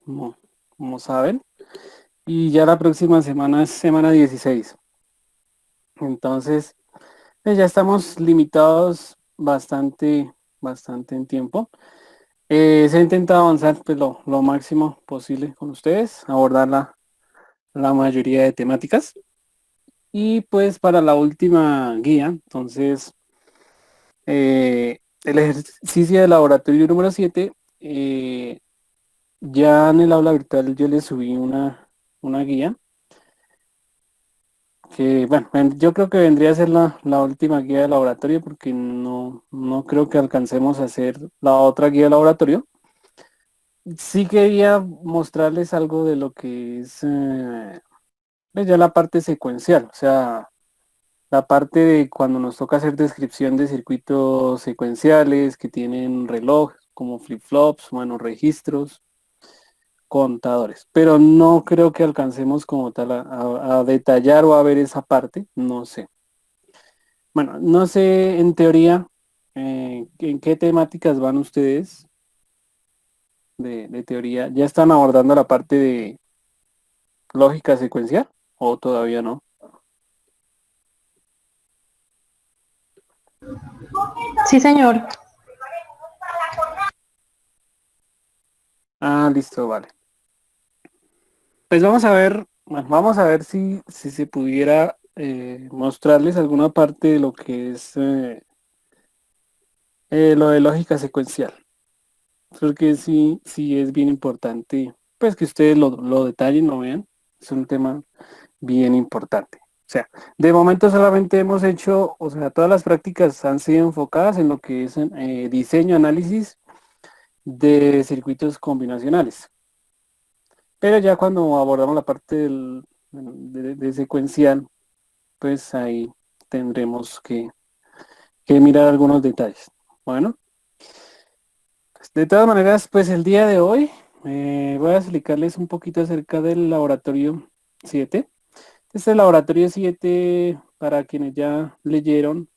como, como saben. Y ya la próxima semana es semana 16. Entonces, ya estamos limitados bastante en tiempo. Se ha intentado avanzar pues, lo máximo posible con ustedes, abordar la mayoría de temáticas. Y pues para la última guía, entonces, el ejercicio de laboratorio número 7, ya en el aula virtual yo les subí una guía que, bueno, yo creo que vendría a ser la última guía de laboratorio porque no creo que alcancemos a hacer la otra guía de laboratorio. Sí quería mostrarles algo de lo que es pues ya la parte secuencial, o sea, la parte de cuando nos toca hacer descripción de circuitos secuenciales que tienen reloj, como flip-flops, bueno, registros, contadores. Pero no creo que alcancemos como tal a detallar o a ver esa parte, no sé. Bueno, no sé en teoría en qué temáticas van ustedes de teoría. ¿Ya están abordando la parte de lógica secuencial o todavía no? Sí, señor. Ah, listo, vale. Pues vamos a ver, bueno, vamos a ver si se pudiera mostrarles alguna parte de lo que es lo de lógica secuencial. Creo que sí es bien importante, pues que ustedes lo detallen, lo vean. Es un tema bien importante. O sea, de momento solamente hemos hecho, o sea, todas las prácticas han sido enfocadas en lo que es diseño, análisis de circuitos combinacionales. Pero ya cuando abordamos la parte de secuencial, pues ahí tendremos que mirar algunos detalles. Bueno, pues, de todas maneras, pues el día de hoy voy a explicarles un poquito acerca del laboratorio 7. Este laboratorio 7, para quienes ya leyeron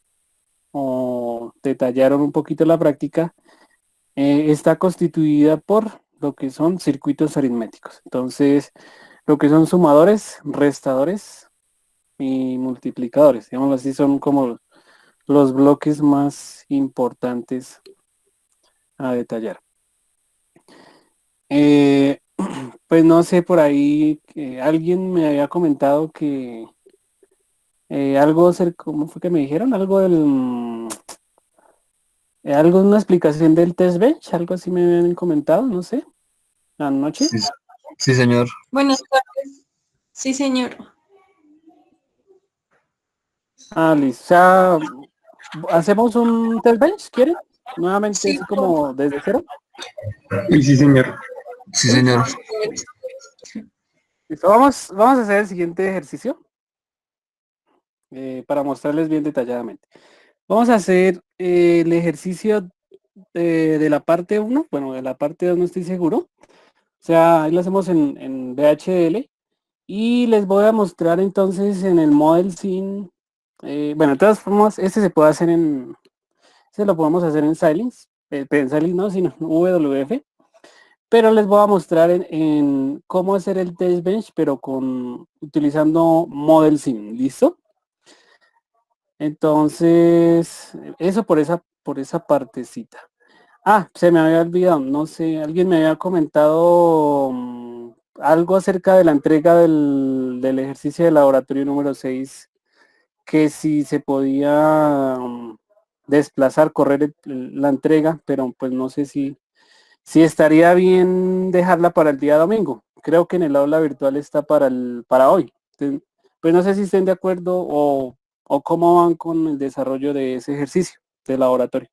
o detallaron un poquito la práctica, está constituida por lo que son circuitos aritméticos. Entonces, lo que son sumadores, restadores y multiplicadores, digamos así, son como los bloques más importantes a detallar. Eh, pues no sé, por ahí alguien me había comentado que algo, ¿cómo fue que me dijeron? Algo algo, una explicación del test bench, algo así me habían comentado, no sé, anoche. Sí, sí, señor. Buenas tardes. Sí, señor. Ah, listo. O sea, hacemos un test bench, ¿quieren? Nuevamente, Sí, así por como desde cero. Y sí, señor. Sí, ¿Sí? señor. favor. Listo. Vamos a hacer el siguiente ejercicio para mostrarles bien detalladamente. Vamos a hacer el ejercicio de la parte uno, bueno, de la parte 2 no estoy seguro. O sea, ahí lo hacemos en VHDL y les voy a mostrar entonces en el Model Scene. Bueno, de todas formas, este se puede hacer se lo podemos hacer en Silence, en Silence no, sino en WF, pero les voy a mostrar en cómo hacer el test bench, pero utilizando Model Scene, ¿listo? Entonces, eso por esa partecita. Ah, se me había olvidado, no sé, alguien me había comentado algo acerca de la entrega del ejercicio de laboratorio número 6, que si se podía desplazar, correr la entrega, pero pues no sé si estaría bien dejarla para el día domingo. Creo que en el aula virtual está para hoy. Pues no sé si estén de acuerdo o cómo van con el desarrollo de ese ejercicio de laboratorio.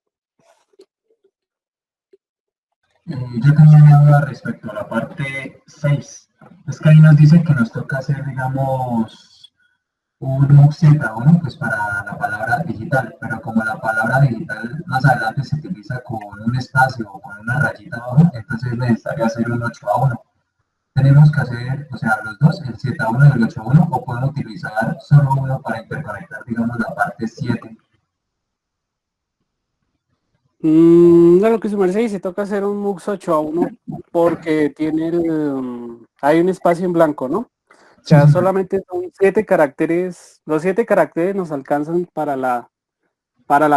Yo tenía una duda respecto a la parte 6. Es que ahí nos dice que nos toca hacer, digamos, un Z1 pues para la palabra digital, pero como la palabra digital más adelante se utiliza con un espacio o con una rayita abajo, entonces es necesario hacer un 8-1. Tenemos que hacer, o sea, los dos, el Z1 y el 8-1, o podemos utilizar solo uno para interconectar, digamos, la parte 7. Claro que su merced dice, toca hacer un MUX 8-1 porque tiene hay un espacio en blanco, ¿no? O Sí, sea, señor. solamente son 7 caracteres, los 7 caracteres nos alcanzan para la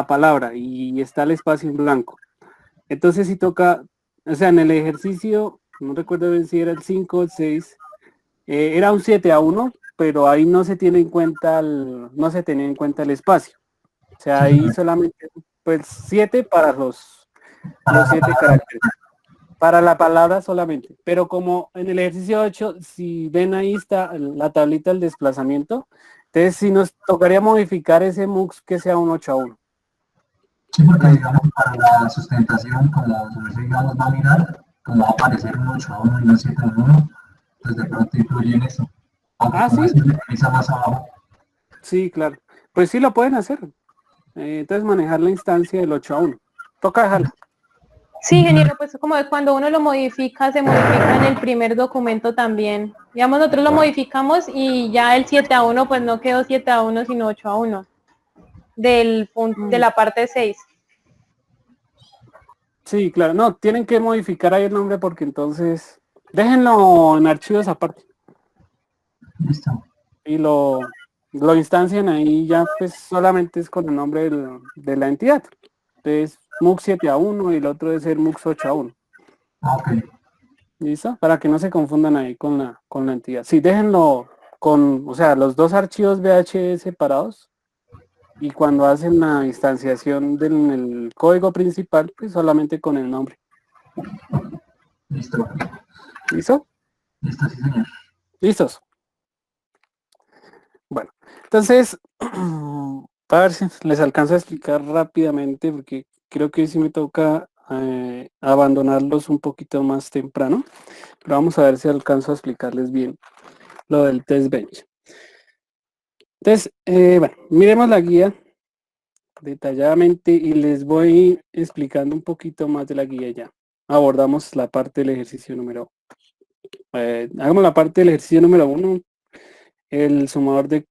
palabra y está el espacio en blanco. Entonces si toca, o sea, en el ejercicio, no recuerdo bien si era el 5 o el 6, era un 7-1, pero ahí no se tiene en cuenta no se tenía en cuenta el espacio. O sea, Sí, ahí señor. solamente, pues 7 para Para los la 7 palabra. caracteres. Para la palabra solamente. Pero como en el ejercicio 8, si ven ahí está la tablita del desplazamiento, entonces si nos tocaría modificar ese MUX que sea un 8-1. Sí, porque digamos para la sustentación, como su merced, digamos, va a mirar, como va a aparecer un 8 a 1 y no 7 a 1, pues de pronto influye en eso. Aunque Ah, como sí, eso se utiliza más abajo, sí, claro. Pues sí lo pueden hacer. Entonces manejar la instancia del 8-1. Toca dejarla. Sí, ingeniero, pues como cuando uno lo modifica, se modifica en el primer documento también. Digamos, nosotros lo modificamos y ya el 7-1, pues no quedó 7-1, sino 8-1 de Mm, la parte 6. sí, claro. No, tienen que modificar ahí el nombre porque entonces déjenlo en archivos aparte listo. y lo instancian ahí ya pues solamente es con el nombre de la entidad. Entonces MUX 7-1 y el otro debe ser MUX 8-1. Ah, ok. ¿Listo? Para que no se confundan ahí con la entidad. Sí, déjenlo con, o sea, los dos archivos VHS separados y cuando hacen la instanciación del código principal, pues solamente con el nombre. Listo. ¿Listo? Listo, sí, señor. ¿Listos? Bueno, entonces, a ver si les alcanzo a explicar rápidamente, porque creo que sí me toca abandonarlos un poquito más temprano, pero vamos a ver si alcanzo a explicarles bien lo del test bench. Entonces, bueno, miremos la guía detalladamente y les voy explicando un poquito más de la guía ya. Abordamos la parte del ejercicio número, hagamos la parte del ejercicio número 1, el sumador de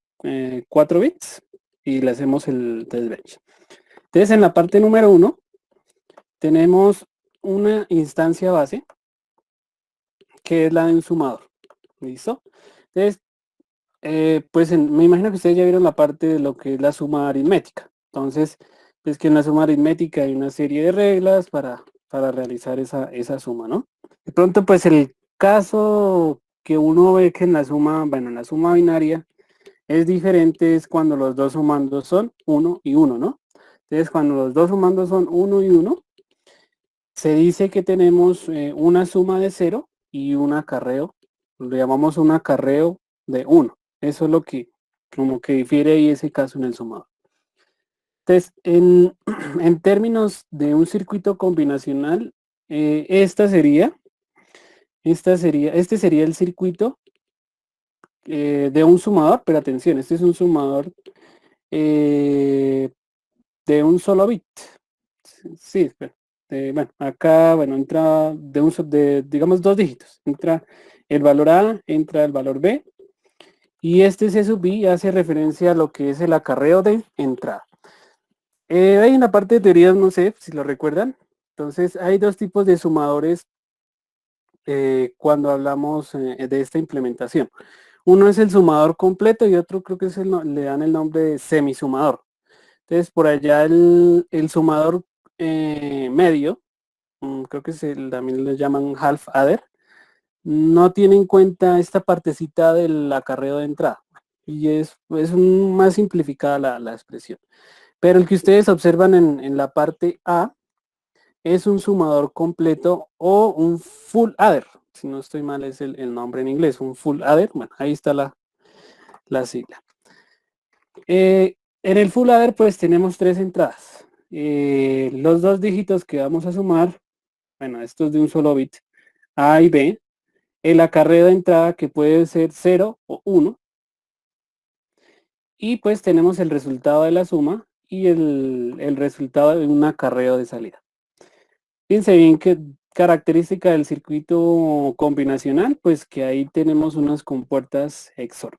4 bits y le hacemos el test bench. Entonces en la parte número 1 tenemos una instancia base que es la de un sumador. ¿Listo? Entonces, pues me imagino que ustedes ya vieron la parte de lo que es la suma aritmética. Entonces, pues que en la suma aritmética hay una serie de reglas para realizar esa suma, ¿no? De pronto, pues el caso que uno ve que en la suma, bueno, en la suma binaria es diferente es cuando los dos sumandos son 1 y 1, ¿no? Entonces, cuando los dos sumandos son 1 y 1, se dice que tenemos una suma de 0 y un acarreo, lo llamamos un acarreo de 1. Eso es lo que como que difiere ahí ese caso en el sumador. Entonces, en términos de un circuito combinacional, este sería el circuito de un sumador, pero atención, este es un sumador de un solo bit. Sí, espera. Bueno, acá, bueno, entra digamos, dos dígitos. Entra el valor A, entra el valor B, y este C sub B hace referencia a lo que es el acarreo de entrada. Hay una parte de teorías, no sé si lo recuerdan. Entonces, hay dos tipos de sumadores cuando hablamos de esta implementación. Uno es el sumador completo y otro creo que le dan el nombre de semisumador. Entonces, por allá el sumador medio, creo que también le llaman half adder, no tiene en cuenta esta partecita del acarreo de entrada. Y es más simplificada la expresión. Pero el que ustedes observan en la parte A es un sumador completo o un full adder. Si no estoy mal es el nombre en inglés, un full adder. Bueno, ahí está la sigla. En el full adder pues tenemos tres entradas. Los dos dígitos que vamos a sumar, bueno, estos de un solo bit, A y B, el acarreo de entrada que puede ser 0 o 1, y pues tenemos el resultado de la suma y el resultado de un acarreo de salida. Fíjense bien que característica del circuito combinacional, pues que ahí tenemos unas compuertas XOR.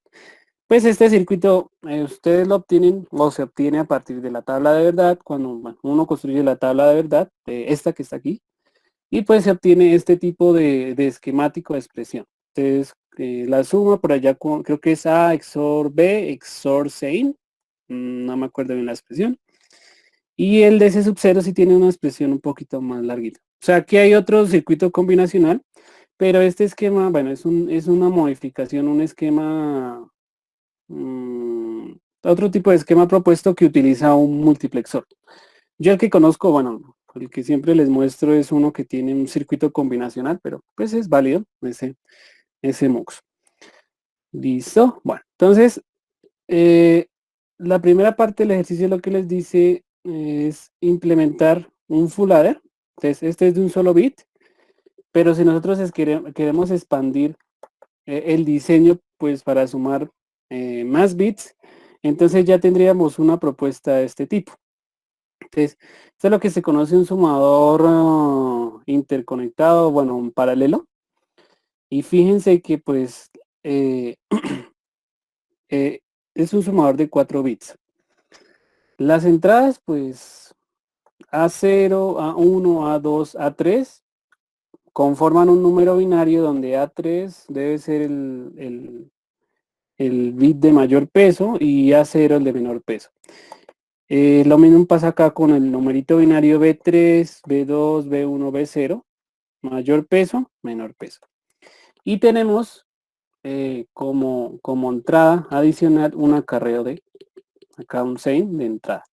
Pues este circuito ustedes lo obtienen o se obtiene a partir de la tabla de verdad, cuando bueno, uno construye la tabla de verdad, esta que está aquí, y pues se obtiene este tipo de esquemático de expresión. Entonces, la suma por allá, creo que es A XOR B XOR Sein, no me acuerdo bien la expresión, y el de ese sub 0 sí tiene una expresión un poquito más larguita. O sea, aquí hay otro circuito combinacional, pero este esquema, bueno, es una modificación, un esquema, otro tipo de esquema propuesto que utiliza un multiplexor. Yo el que conozco, bueno, el que siempre les muestro es uno que tiene un circuito combinacional, pero pues es válido ese MUX. Listo. Bueno, entonces, la primera parte del ejercicio lo que les dice es implementar un full adder. Entonces, este es de un solo bit, pero si nosotros queremos expandir el diseño, pues para sumar más bits, entonces ya tendríamos una propuesta de este tipo. Entonces, esto es lo que se conoce un sumador interconectado, bueno, un paralelo. Y fíjense que pues eh, es un sumador de 4 bits. Las entradas, pues A0, A1, A2, A3 conforman un número binario donde A3 debe ser el bit de mayor peso y A0 el de menor peso. Lo mismo pasa acá con el numerito binario B3, B2, B1, B0, mayor peso, menor peso. Y tenemos como entrada adicional un acarreo de, acá un sein de entrada.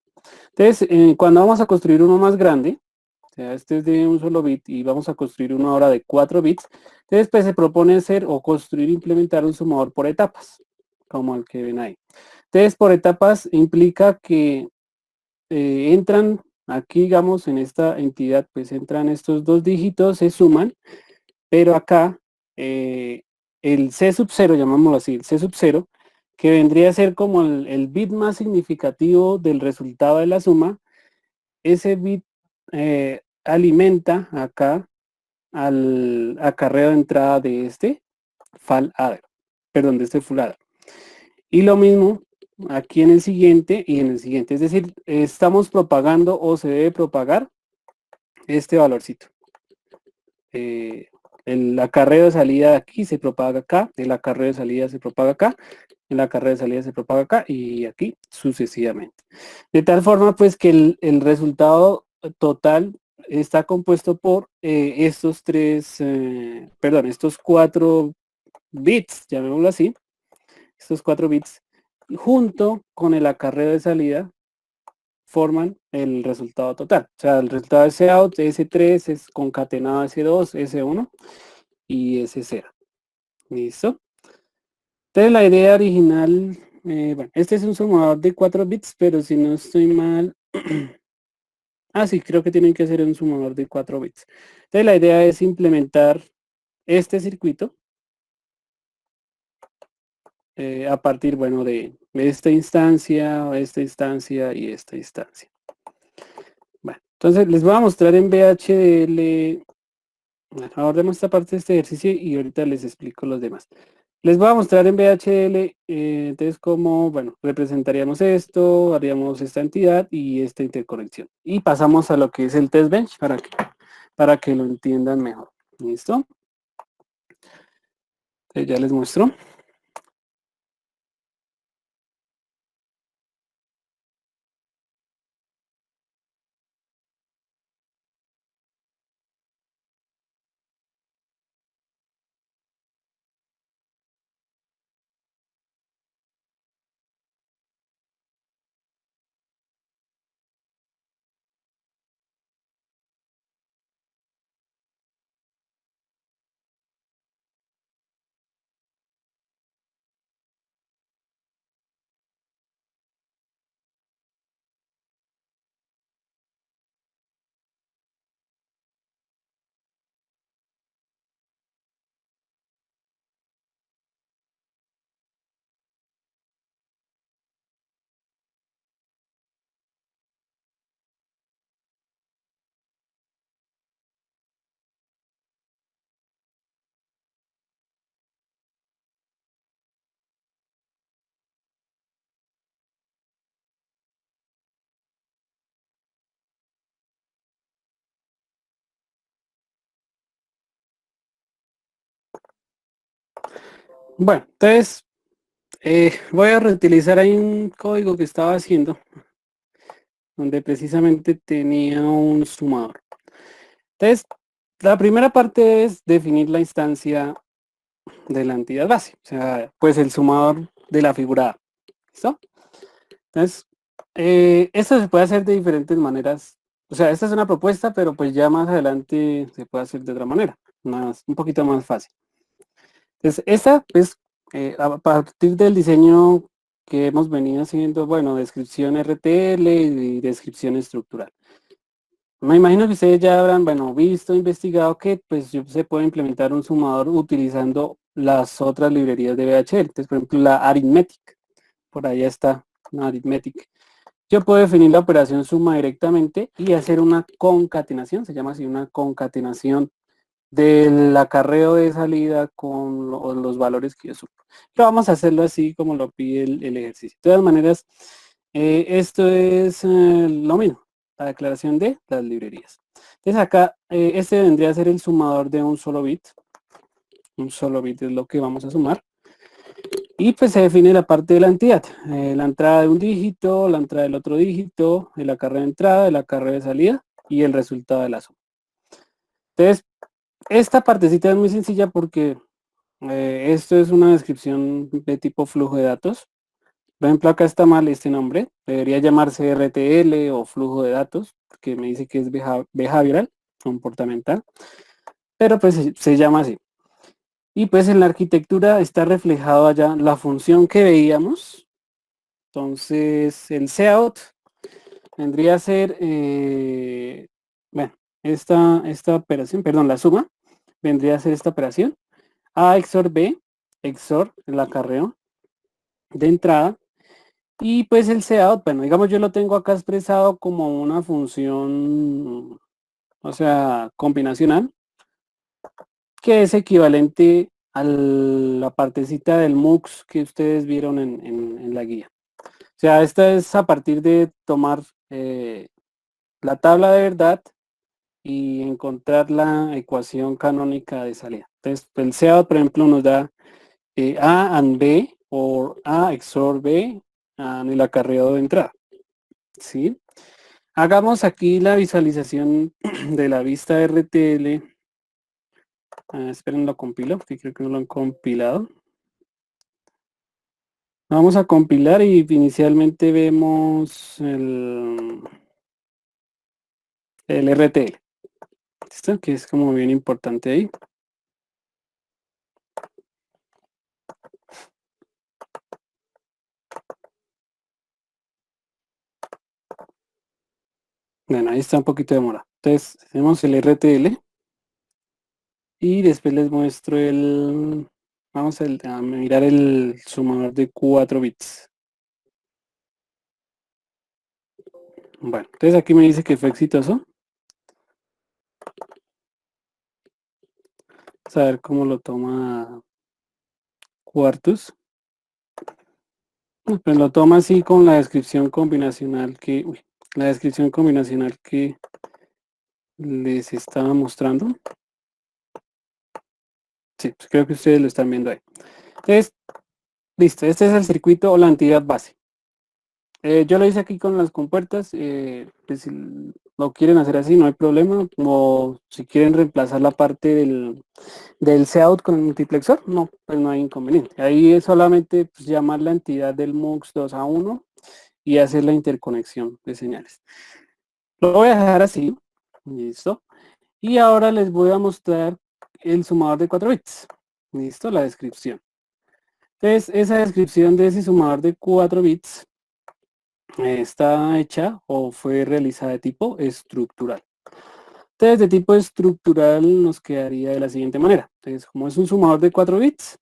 Entonces, cuando vamos a construir uno más grande, o sea, este es de un solo bit y vamos a construir uno ahora de 4 bits, entonces pues se propone hacer o construir, implementar un sumador por etapas, como el que ven ahí. Entonces, por etapas implica que entran aquí, digamos, en esta entidad, pues entran estos dos dígitos, se suman, pero acá el C sub 0, llamámoslo así, el C sub 0, que vendría a ser como el bit más significativo del resultado de la suma, ese bit alimenta acá al acarreo de entrada de este fal adder, perdón, de este full adder. Y lo mismo aquí en el siguiente y en el siguiente, es decir, estamos propagando o se debe propagar este valorcito. El acarreo de salida de aquí se propaga acá, el acarreo de salida se propaga acá, el acarreo de salida se propaga acá y aquí sucesivamente. De tal forma pues que el resultado total está compuesto por estos estos 4 bits, llamémoslo así, estos 4 bits, junto con el acarreo de salida forman el resultado total. O sea, el resultado de Cout, S3 es concatenado a S2, S1 y S0. ¿Listo? Entonces la idea original, bueno, este es un sumador de 4 bits, pero si no estoy mal, sí, creo que tienen que ser un sumador de 4 bits. Entonces la idea es implementar este circuito a partir, bueno, de esta instancia y esta instancia. Bueno, entonces les voy a mostrar en VHDL. Bueno, ahorremos esta parte de este ejercicio y ahorita les explico los demás. Les voy a mostrar en VHDL, entonces cómo, bueno, representaríamos esto, haríamos esta entidad y esta interconexión. Y pasamos a lo que es el test bench para que lo entiendan mejor. ¿Listo? Entonces ya les muestro. Bueno, entonces voy a reutilizar ahí un código que estaba haciendo, donde precisamente tenía un sumador. Entonces, la primera parte es definir la instancia de la entidad base, o sea, pues el sumador de la figura A. ¿Listo? Entonces, esto se puede hacer de diferentes maneras. O sea, esta es una propuesta, pero pues ya más adelante se puede hacer de otra manera, un poquito más fácil. Entonces, esta es a partir del diseño que hemos venido haciendo, bueno, descripción RTL y descripción estructural. Me imagino que ustedes ya habrán, bueno, visto, investigado que pues se puede implementar un sumador utilizando las otras librerías de VHL. Entonces, por ejemplo, la arithmetic. Por ahí está una arithmetic. Yo puedo definir la operación suma directamente y hacer una concatenación, se llama así una concatenación del acarreo de salida con los valores que yo supo. Pero vamos a hacerlo así como lo pide el ejercicio. De todas maneras, esto es lo mismo, la declaración de las librerías. Entonces acá, este vendría a ser el sumador de un solo bit. Un solo bit es lo que vamos a sumar. Y pues se define la parte de la entidad, la entrada de un dígito, la entrada del otro dígito, el acarreo de entrada, el acarreo de salida y el resultado de la suma. Entonces, esta partecita es muy sencilla porque esto es una descripción de tipo flujo de datos. Por ejemplo, acá está mal este nombre, debería llamarse RTL o flujo de datos, porque me dice que es behavioral, comportamental, pero pues se llama así. Y pues en la arquitectura está reflejado allá la función que veíamos. Entonces el cout vendría a ser, bueno, esta operación, perdón, la suma, vendría a ser esta operación. A XOR B, XOR el acarreo de entrada. Y pues el cout, bueno, digamos yo lo tengo acá expresado como una función, o sea, combinacional, que es equivalente a la partecita del MUX que ustedes vieron en la guía. O sea, esta es a partir de tomar la tabla de verdad y encontrar la ecuación canónica de salida. Entonces, el cout, por ejemplo, nos da A and B, o A XOR B, en el acarreo de entrada. ¿Sí? Hagamos aquí la visualización de la vista RTL. Esperen, lo compilo, porque creo que no lo han compilado. Vamos a compilar y inicialmente vemos el RTL. ¿Listo? Que es como bien importante ahí. Bueno, ahí está un poquito de demora. Entonces, hacemos el RTL. Y después les muestro vamos a mirar el sumador de 4 bits. Bueno, entonces aquí me dice que fue exitoso. Vamos a ver cómo lo toma Quartus. Pues lo toma así con la descripción combinacional que les estaba mostrando. Sí, pues creo que ustedes lo están viendo ahí. Entonces, listo, este es el circuito o la entidad base. Yo lo hice aquí con las compuertas, pues si lo quieren hacer así no hay problema, o si quieren reemplazar la parte del cout con el multiplexor, no, pues no hay inconveniente. Ahí es solamente pues, llamar la entidad del MUX 2 a 1 y hacer la interconexión de señales. Lo voy a dejar así, listo. Y ahora les voy a mostrar el sumador de 4 bits, listo, la descripción. Entonces, esa descripción de ese sumador de 4 bits está hecha o fue realizada de tipo estructural. Entonces, de tipo estructural nos quedaría de la siguiente manera. Entonces, como es un sumador de 4 bits,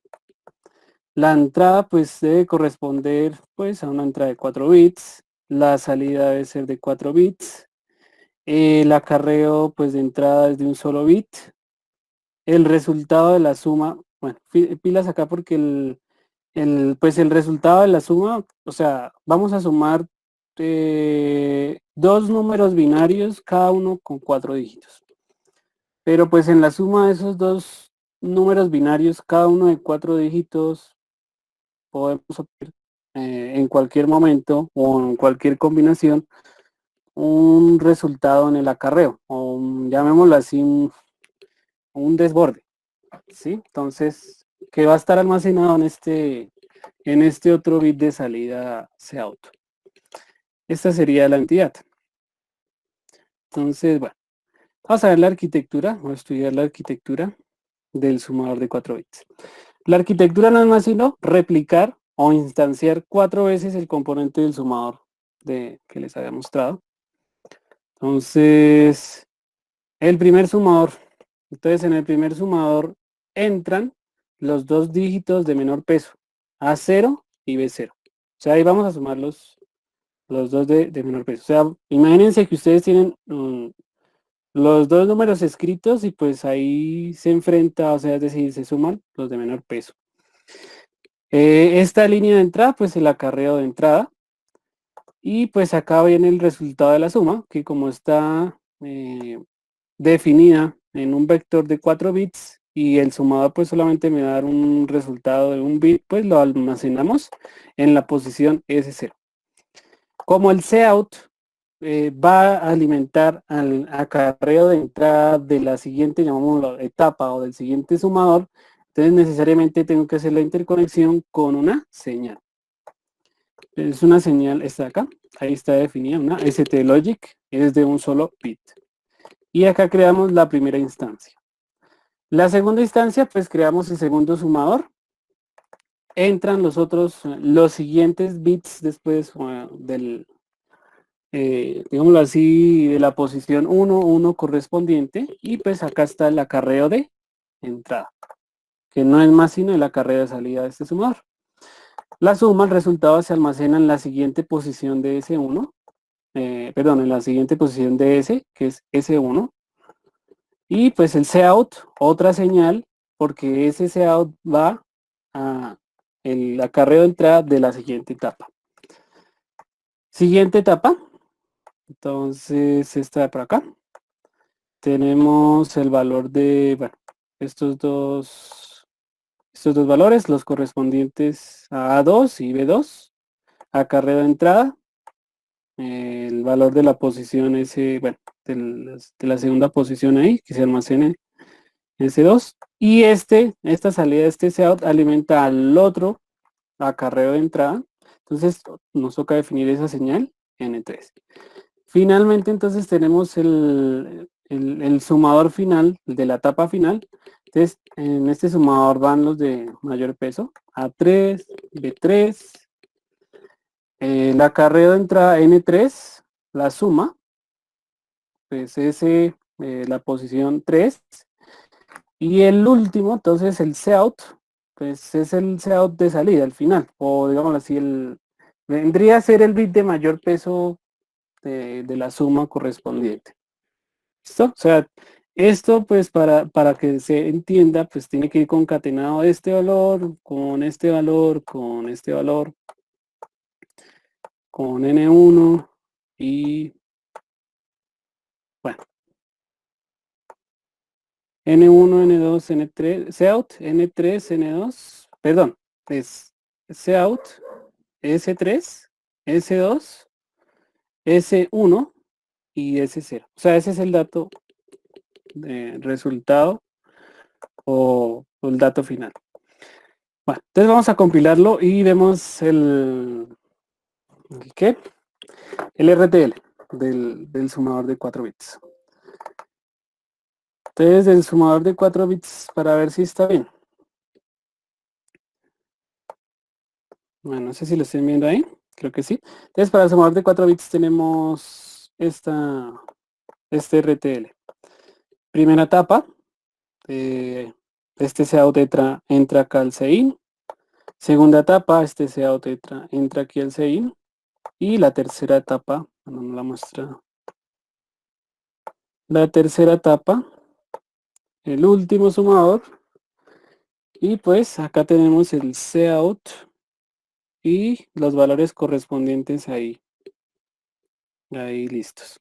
la entrada pues debe corresponder pues a una entrada de 4 bits, la salida debe ser de 4 bits, el acarreo pues de entrada es de un solo bit, el resultado de la suma, bueno, pilas acá porque pues el resultado de la suma, o sea, vamos a sumar dos números binarios, cada uno con 4 dígitos. Pero pues en la suma de esos dos números binarios, cada uno de 4 dígitos, podemos obtener en cualquier momento o en cualquier combinación un resultado en el acarreo, o llamémoslo así, un desborde, ¿sí? Entonces, que va a estar almacenado en este otro bit de salida cout. Esta sería la entidad. Entonces, bueno, vamos a ver la arquitectura, vamos a estudiar la arquitectura del sumador de 4 bits. La arquitectura no es más sino replicar o instanciar 4 veces el componente del sumador que les había mostrado. Entonces, el primer sumador. Entonces, en el primer sumador entran los 2 dígitos de menor peso, A0 y B0. O sea, ahí vamos a sumar los 2 de menor peso. O sea, imagínense que ustedes tienen los 2 números escritos y pues ahí se enfrenta, o sea, es decir, se suman los de menor peso. Esta línea de entrada, pues el acarreo de entrada. Y pues acá viene el resultado de la suma, que como está definida en un vector de 4 bits y el sumador pues solamente me va a dar un resultado de un bit, pues lo almacenamos en la posición S0. Como el cout va a alimentar al acarreo de entrada de la siguiente, llamémoslo, etapa o del siguiente sumador, entonces necesariamente tengo que hacer la interconexión con una señal. Es una señal, está acá, ahí está definida, una ST-Logic, es de un solo bit. Y acá creamos la primera instancia. La segunda instancia, pues creamos el segundo sumador. Entran los siguientes bits después digámoslo así, de la posición 1, 1 correspondiente. Y pues acá está el acarreo de entrada, que no es más sino el acarreo de salida de este sumador. La suma, el resultado se almacena en la siguiente posición de S1, en la siguiente posición de S, que es S1. Y pues el cout, otra señal, porque ese cout va a el acarreo de entrada de la siguiente etapa. Siguiente etapa, entonces esta de por acá. Tenemos el valor de, bueno, estos dos valores, los correspondientes a A2 y B2, acarreo de entrada, el valor de la posición ese, bueno, de la segunda posición ahí, que se almacene S2, y esta salida de este cout alimenta al otro acarreo de entrada, entonces nos toca definir esa señal N3. Finalmente entonces tenemos el sumador final, el de la etapa final. Entonces en este sumador van los de mayor peso, A3, B3, el acarreo de entrada N3, la suma, pues la posición 3, y el último, entonces el cout, pues es el cout de salida, al final, o digamos así, vendría a ser el bit de mayor peso de la suma correspondiente. ¿Listo? O sea, esto pues para que se entienda, pues tiene que ir concatenado este valor, con este valor, con este valor, con N1 y bueno, N1, N2, N3, cout, N3, N2, perdón, es cout, S3, S2, S1 y S0. O sea, ese es el dato de resultado o el dato final. Bueno, entonces vamos a compilarlo y vemos ¿qué? El RTL del sumador de 4 bits. Entonces, del sumador de 4 bits para ver si está bien. Bueno, no sé si lo estén viendo ahí. Creo que sí. Entonces, para el sumador de 4 bits tenemos este RTL. Primera etapa. Este cout entra acá al CIN. Segunda etapa, este cout entra aquí al CIN. Y la tercera etapa, no la muestra. La tercera etapa, el último sumador. Y pues acá tenemos el cout y los valores correspondientes ahí listos.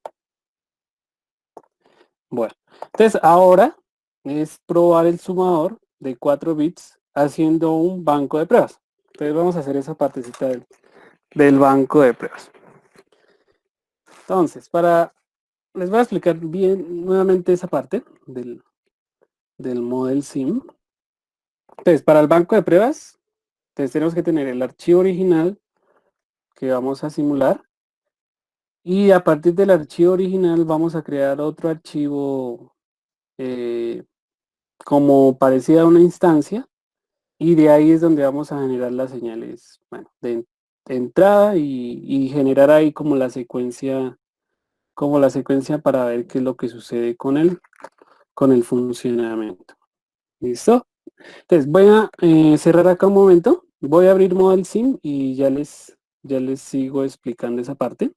Bueno, entonces ahora es probar el sumador de 4 bits haciendo un banco de pruebas. Entonces vamos a hacer esa partecita del banco de pruebas. Entonces, les voy a explicar bien nuevamente esa parte del Model Sim. Entonces, para el banco de pruebas, entonces tenemos que tener el archivo original que vamos a simular. Y a partir del archivo original vamos a crear otro archivo como parecida a una instancia. Y de ahí es donde vamos a generar las señales, bueno, de entrada y generar ahí como la secuencia para ver qué es lo que sucede con el funcionamiento. ¿Listo? Entonces voy a cerrar acá un momento, voy a abrir Model Sim y ya les sigo explicando esa parte.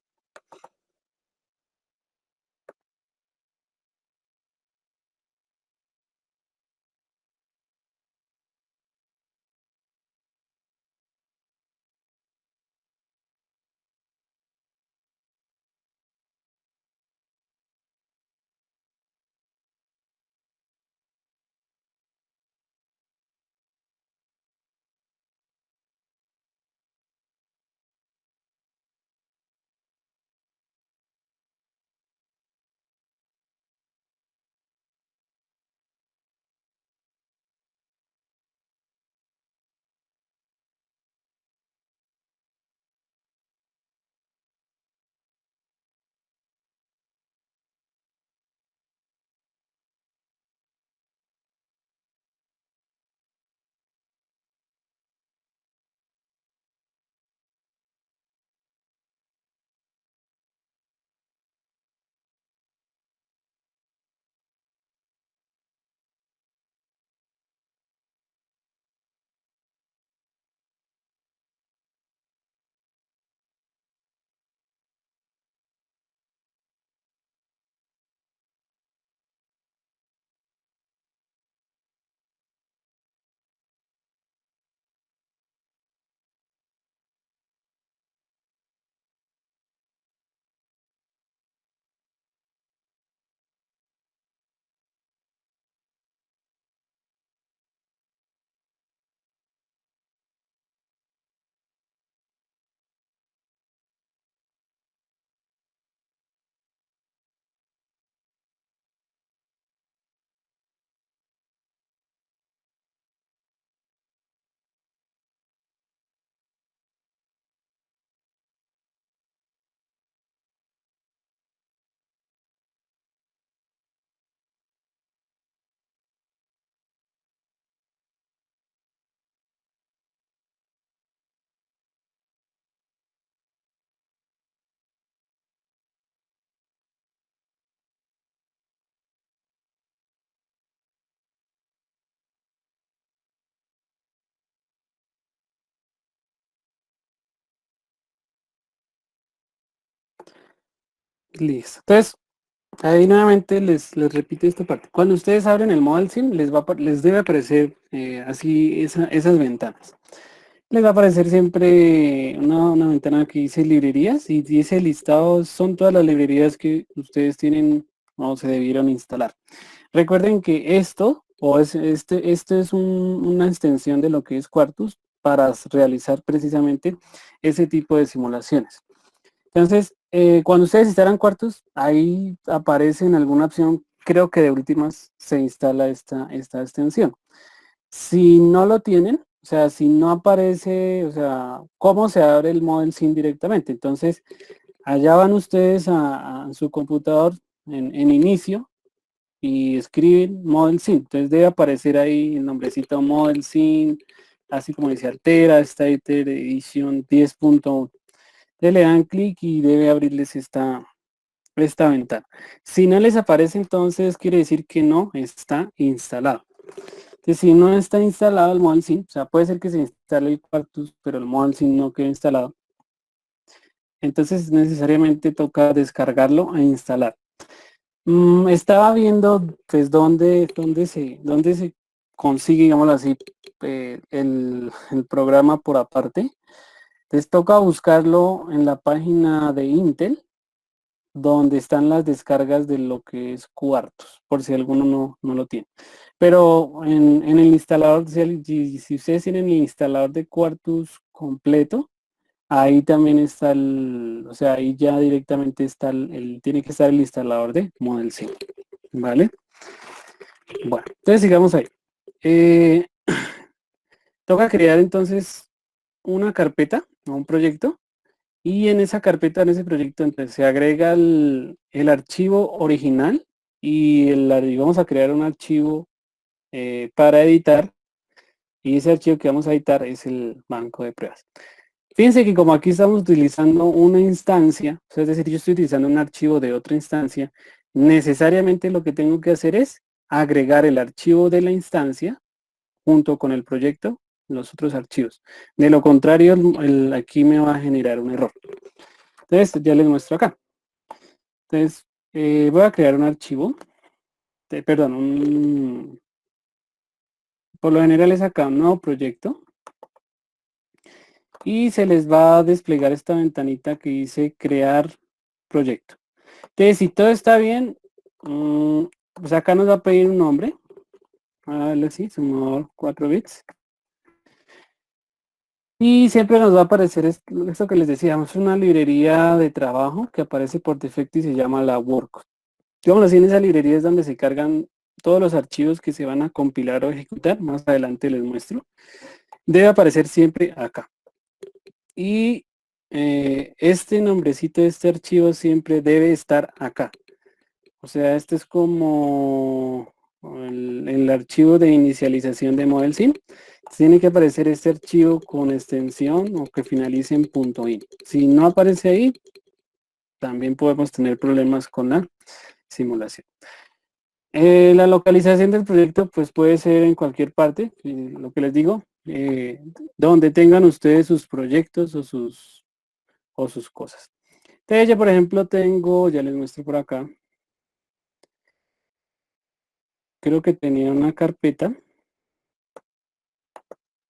Listo. Entonces, ahí nuevamente les repito esta parte. Cuando ustedes abren el Model Sim, les debe aparecer así esas ventanas. Les va a aparecer siempre una ventana que dice librerías y dice listados, son todas las librerías que ustedes tienen o se debieron instalar. Recuerden que este es una extensión de lo que es Quartus para realizar precisamente ese tipo de simulaciones. Entonces, cuando ustedes instalan Quartus, ahí aparece en alguna opción, creo que de últimas se instala esta extensión. Si no lo tienen, o sea, si no aparece, o sea, ¿cómo se abre el Model Sim directamente? Entonces, allá van ustedes a su computador en inicio y escriben Model Sim. Entonces debe aparecer ahí el nombrecito Model Sim, así como dice Altera, Stater Edition 10.1. Le dan clic y debe abrirles esta ventana. Si no les aparece, entonces quiere decir que no está instalado. Entonces, si no está instalado el Model Sim, o sea, puede ser que se instale el Quartus, pero el Model Sim no quede instalado. Entonces necesariamente toca descargarlo e instalar. Estaba viendo pues dónde se consigue, digámoslo así, el programa por aparte. Les toca buscarlo en la página de Intel. donde están las descargas de lo que es Quartus, por si alguno no lo tiene. Pero en el instalador, si ustedes tienen el instalador de Quartus completo, ahí también está o sea, ahí ya directamente está tiene que estar el instalador de Model 5, ¿vale? Bueno, entonces sigamos ahí. Eh, toca crear entonces una carpeta o un proyecto y en esa carpeta, en ese proyecto, entonces se agrega el archivo original y vamos a crear un archivo para editar y ese archivo que vamos a editar es el banco de pruebas. Fíjense que como aquí estamos utilizando una instancia, o sea, es decir, yo estoy utilizando un archivo de otra instancia, necesariamente lo que tengo que hacer es agregar el archivo de la instancia junto con el proyecto, los otros archivos. De lo contrario, aquí me va a generar un error. Entonces, ya les muestro acá. Entonces, voy a crear un archivo, perdón, por lo general es acá un nuevo proyecto y se les va a desplegar esta ventanita que dice crear proyecto. Entonces, si todo está bien, pues acá nos va a pedir un nombre. A darle así, sumador 4 bits. Y siempre nos va a aparecer esto que les decíamos, una librería de trabajo que aparece por defecto y se llama la work. Digamos así, en esa librería es donde se cargan todos los archivos que se van a compilar o ejecutar. Más adelante les muestro. Debe aparecer siempre acá. Y este nombrecito de este archivo siempre debe estar acá. O sea, este es como el archivo de inicialización de ModelSim. Tiene que aparecer este archivo con extensión o que finalice en .in. Si no aparece ahí, también podemos tener problemas con la simulación. La localización del proyecto pues puede ser en cualquier parte, lo que les digo, donde tengan ustedes sus proyectos o sus cosas. Entonces yo por ejemplo tengo, ya les muestro por acá, creo que tenía una carpeta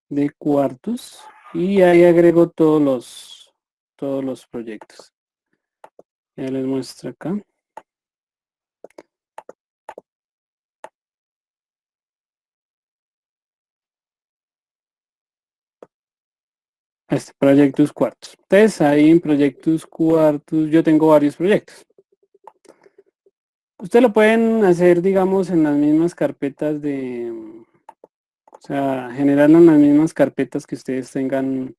de Quartus y ahí agrego todos los proyectos. Ya les muestro acá. Este, Proyectus Quartus. Entonces ahí en Proyectus Quartus yo tengo varios proyectos. Ustedes lo pueden hacer, digamos, en las mismas carpetas o sea, generarlo en las mismas carpetas que ustedes tengan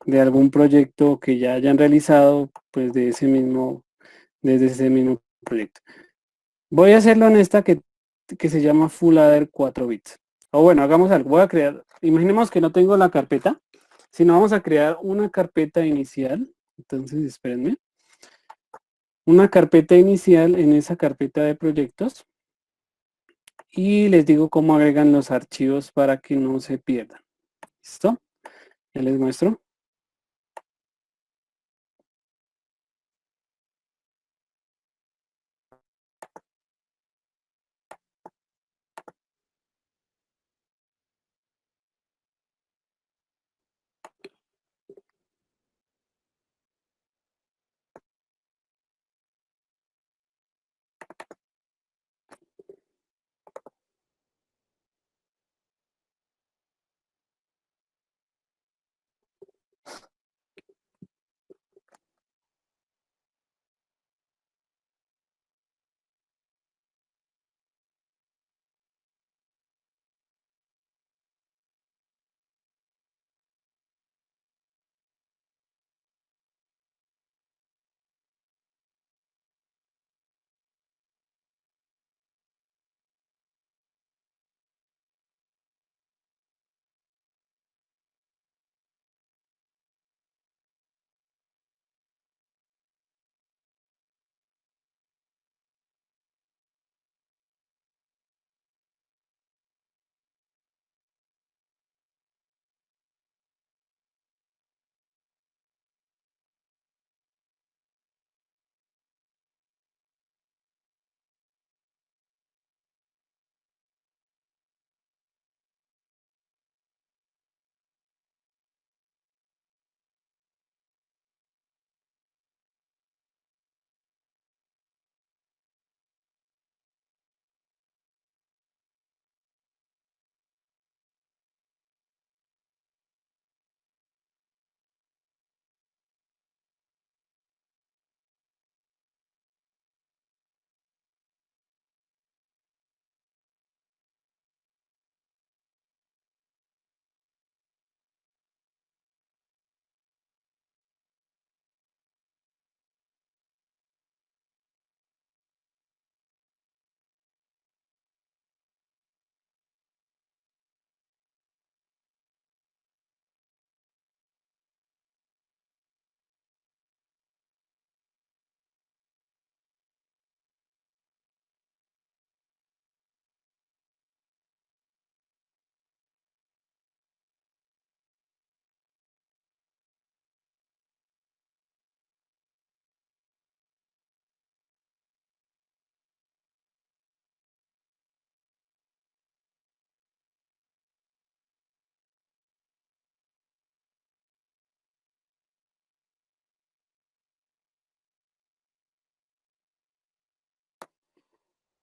de algún proyecto que ya hayan realizado, pues desde ese mismo proyecto. Voy a hacerlo en esta que se llama Full Adder 4 bits. O bueno, hagamos algo. Voy a crear, imaginemos que no tengo la carpeta, sino vamos a crear una carpeta inicial. Entonces, espérenme. Una carpeta inicial en esa carpeta de proyectos. Y les digo cómo agregan los archivos para que no se pierdan. ¿Listo? Ya les muestro.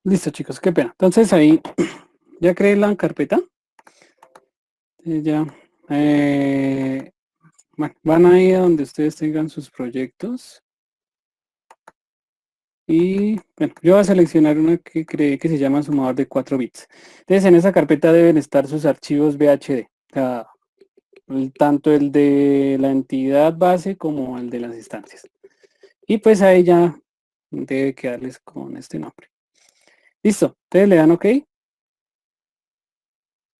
Listo, chicos, qué pena. Entonces ahí ya creé la carpeta. Ya. Bueno, van ahí a donde ustedes tengan sus proyectos. Y bueno, yo voy a seleccionar una que creé que se llama sumador de 4 bits. Entonces en esa carpeta deben estar sus archivos VHD. O sea, tanto el de la entidad base como el de las instancias. Y pues ahí ya debe quedarles con este nombre. Listo, ustedes le dan OK.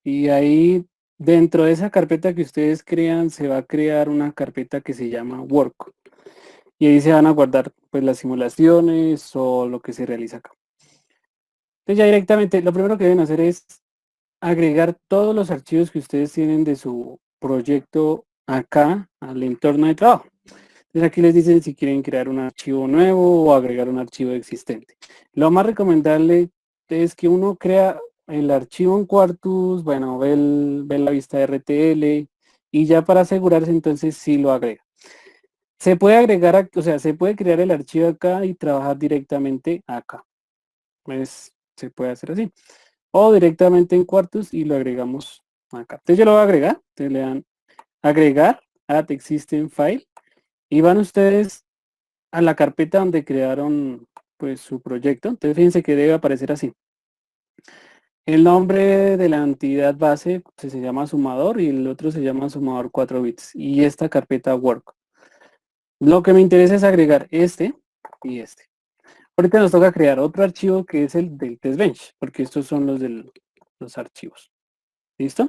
Y ahí dentro de esa carpeta que ustedes crean se va a crear una carpeta que se llama Work. Y ahí se van a guardar pues las simulaciones o lo que se realiza acá. Entonces ya directamente lo primero que deben hacer es agregar todos los archivos que ustedes tienen de su proyecto acá al entorno de trabajo. Entonces aquí les dicen si quieren crear un archivo nuevo o agregar un archivo existente. Lo más recomendable es que uno crea el archivo en Quartus, bueno, ve la vista de RTL y ya para asegurarse entonces sí lo agrega. Se puede agregar, o sea, se puede crear el archivo acá y trabajar directamente acá. Pues se puede hacer así. O directamente en Quartus y lo agregamos acá. Entonces yo lo voy a agregar. Entonces le dan agregar, add existing file y van ustedes a la carpeta donde crearon pues su proyecto. Entonces fíjense que debe aparecer así. El nombre de la entidad base pues, se llama sumador y el otro se llama sumador 4 bits y esta carpeta work. Lo que me interesa es agregar este y este. Ahorita nos toca crear otro archivo que es el del test bench, porque estos son los archivos. ¿Listo?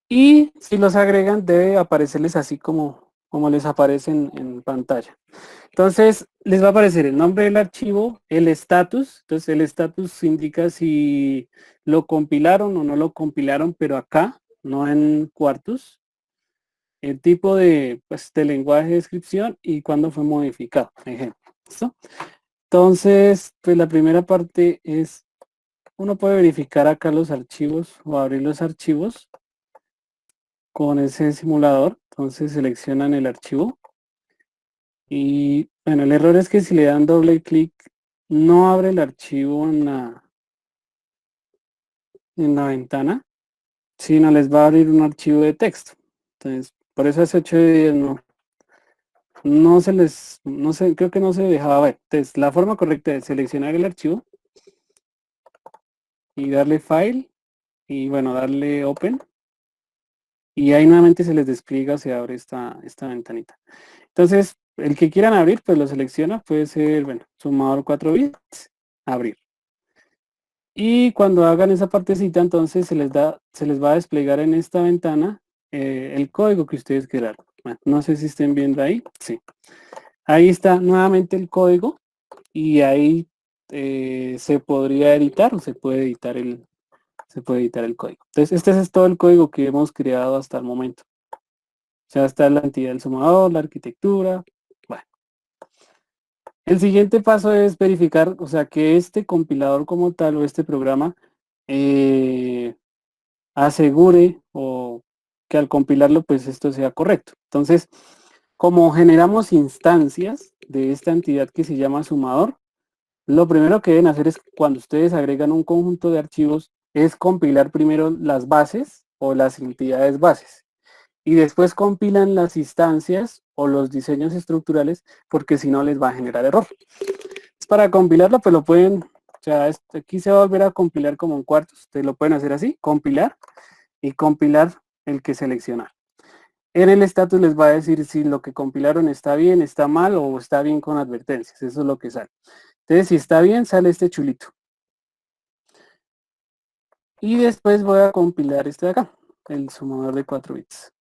Y si los agregan debe aparecerles así como les aparece en pantalla. Entonces les va a aparecer el nombre del archivo, el estatus. Entonces el estatus indica si lo compilaron o no lo compilaron, pero acá, no en Quartus. El tipo pues, de lenguaje de descripción y cuándo fue modificado, ejemplo. ¿Listo? Entonces, pues la primera parte es, uno puede verificar acá los archivos o abrir los archivos con ese simulador. Entonces seleccionan el archivo. Y bueno, el error es que si le dan doble clic, no abre el archivo en la ventana, sino les va a abrir un archivo de texto. Entonces, por eso hace 8 días no sé, creo que no se dejaba ver. Entonces, la forma correcta es seleccionar el archivo y darle File y bueno, darle Open. Y ahí nuevamente se les despliega, se abre esta ventanita. Entonces, el que quieran abrir, pues lo selecciona, puede ser, bueno, sumador 4 bits, abrir. Y cuando hagan esa partecita, entonces se les va a desplegar en esta ventana el código que ustedes crearon. Bueno, no sé si estén viendo ahí, sí. Ahí está nuevamente el código y ahí se podría editar o se puede editar el código. Entonces, este es todo el código que hemos creado hasta el momento. O sea, está la entidad del sumador, la arquitectura. Bueno. El siguiente paso es verificar, o sea, que este compilador como tal o este programa asegure o que al compilarlo pues esto sea correcto. Entonces, como generamos instancias de esta entidad que se llama sumador, lo primero que deben hacer es cuando ustedes agregan un conjunto de archivos es compilar primero las bases o las entidades bases y después compilan las instancias o los diseños estructurales porque si no les va a generar error. Para compilarlo pues lo pueden, o sea, aquí se va a volver a compilar como en cuartos, ustedes lo pueden hacer así, compilar y compilar el que seleccionar. En el estatus les va a decir si lo que compilaron está bien, está mal o está bien con advertencias, eso es lo que sale. Entonces si está bien sale este chulito. Y después voy a compilar este de acá, el sumador de 4 bits.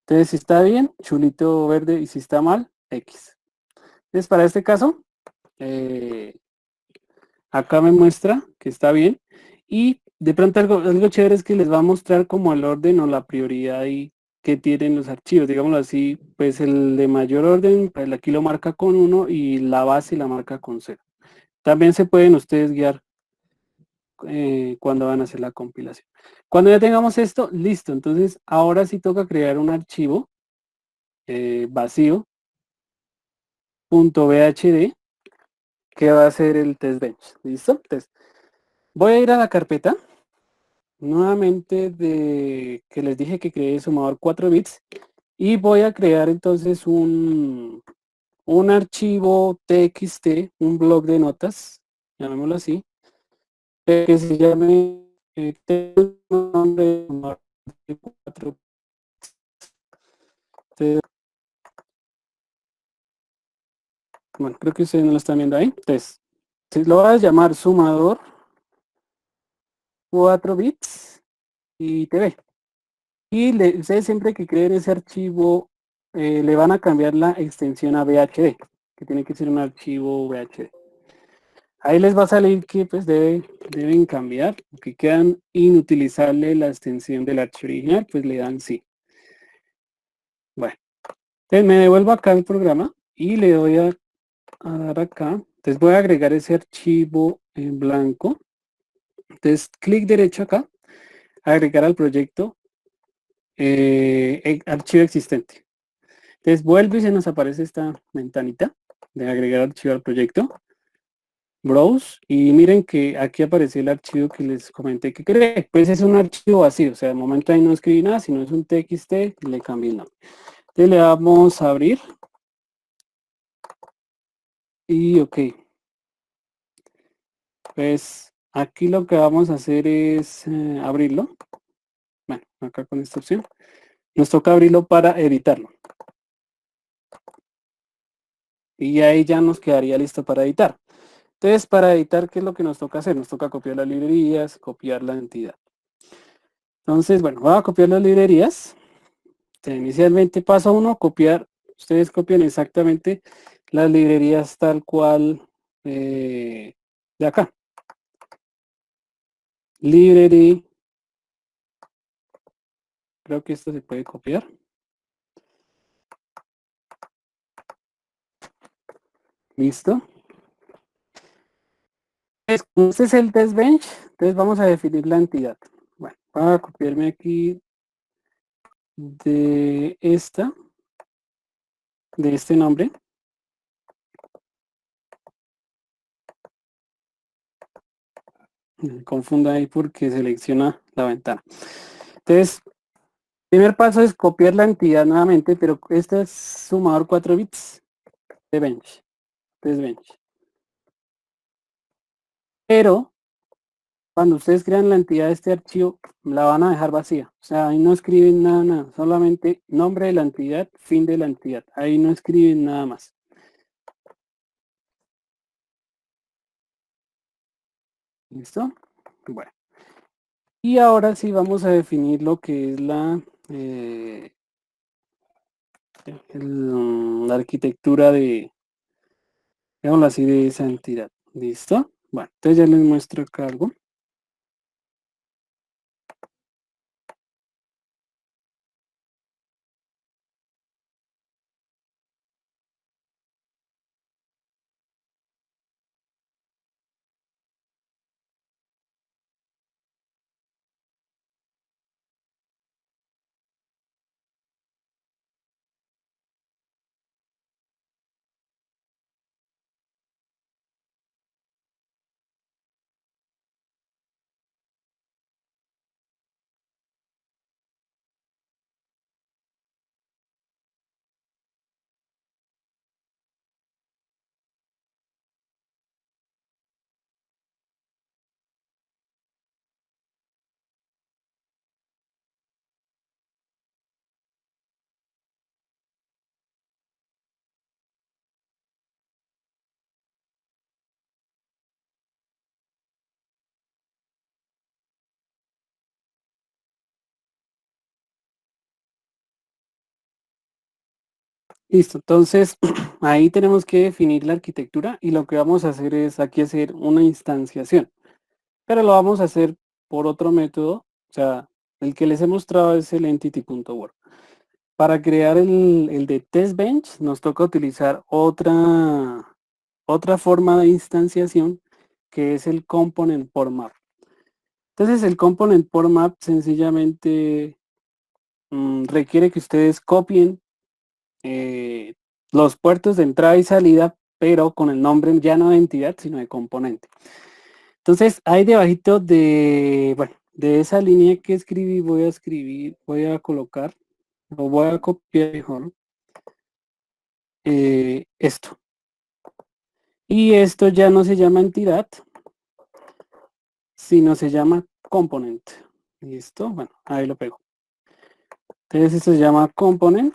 Entonces si está bien, chulito verde y si está mal, X. Entonces para este caso, acá me muestra que está bien y de pronto algo chévere es que les va a mostrar como el orden o la prioridad que tienen los archivos, digámoslo así, pues el de mayor orden, pues aquí lo marca con 1 y la base la marca con 0. También se pueden ustedes guiar cuando van a hacer la compilación. Cuando ya tengamos esto, listo, entonces ahora sí toca crear un archivo vacío, .bhd, que va a ser el test bench. ¿Listo? Entonces, voy a ir a la carpeta nuevamente de que les dije que creé sumador 4 bits y voy a crear entonces un archivo TXT, un blog de notas, llamémoslo así, que se llame nombre de sumador 4. Bueno, creo que ustedes no lo están viendo ahí. Entonces, si lo vas a llamar sumador 4 bits y TV. Y ustedes siempre que creen ese archivo, le van a cambiar la extensión a VHD, que tiene que ser un archivo VHD. Ahí les va a salir que pues deben cambiar, que quedan inutilizable la extensión del archivo original, pues le dan sí. Bueno, entonces me devuelvo acá al programa y le doy a dar acá. Entonces voy a agregar ese archivo en blanco. Entonces clic derecho acá, agregar al proyecto, archivo existente. Entonces vuelve y se nos aparece esta ventanita de agregar archivo al proyecto. Browse y miren que aquí aparece el archivo que les comenté que creé. Pues es un archivo vacío, o sea, de momento ahí no escribí nada, sino es un TXT, le cambié el nombre. Entonces le damos a abrir. Y ok. Pues aquí lo que vamos a hacer es abrirlo. Bueno, acá con esta opción. Nos toca abrirlo para editarlo. Y ahí ya nos quedaría listo para editar. Entonces, para editar, ¿qué es lo que nos toca hacer? Nos toca copiar las librerías, copiar la entidad. Entonces, bueno, voy a copiar las librerías. Inicialmente, paso 1, copiar. Ustedes copian exactamente las librerías tal cual de acá. Library. Creo que esto se puede copiar. Listo. Este es el test bench, entonces vamos a definir la entidad. Bueno, voy a copiarme aquí de este nombre. Me confundo ahí porque selecciona la ventana. Entonces, primer paso es copiar la entidad nuevamente, pero este es sumador 4 bits de bench, test bench. Pero cuando ustedes crean la entidad de este archivo, la van a dejar vacía. O sea, ahí no escriben nada, nada. Solamente nombre de la entidad, fin de la entidad. Ahí no escriben nada más. ¿Listo? Bueno. Y ahora sí vamos a definir lo que es la arquitectura digamos así, de esa entidad. ¿Listo? Bueno, entonces ya les muestro acá algo. Listo, entonces ahí tenemos que definir la arquitectura y lo que vamos a hacer es aquí hacer una instanciación. Pero lo vamos a hacer por otro método, o sea, el que les he mostrado es el entity.word. Para crear el de test bench nos toca utilizar otra forma de instanciación que es el component por map. Entonces el component por map sencillamente requiere que ustedes copien los puertos de entrada y salida, pero con el nombre ya no de entidad, sino de componente. Entonces, ahí debajito de, bueno, de esa línea que escribí, voy a colocar, o voy a copiar mejor, esto. Y esto ya no se llama entidad, sino se llama component. ¿Listo? Bueno, ahí lo pego. Entonces esto se llama component.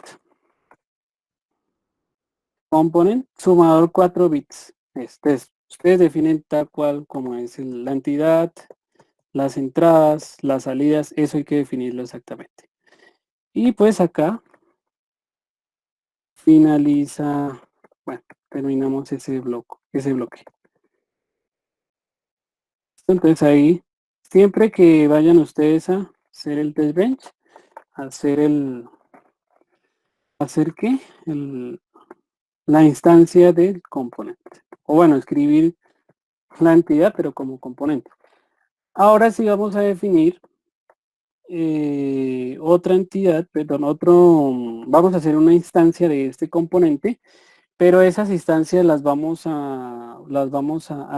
Component, sumador 4 bits. Este es, ustedes definen tal cual como es la entidad, las entradas, las salidas, eso hay que definirlo exactamente. Y pues acá finaliza, bueno, terminamos ese bloque. Entonces ahí, siempre que vayan ustedes a hacer el test bench, hacer ¿hacer qué? La instancia del componente. O bueno, escribir la entidad, pero como componente. Ahora sí vamos a definir otra entidad, perdón, vamos a hacer una instancia de este componente, pero esas instancias las vamos a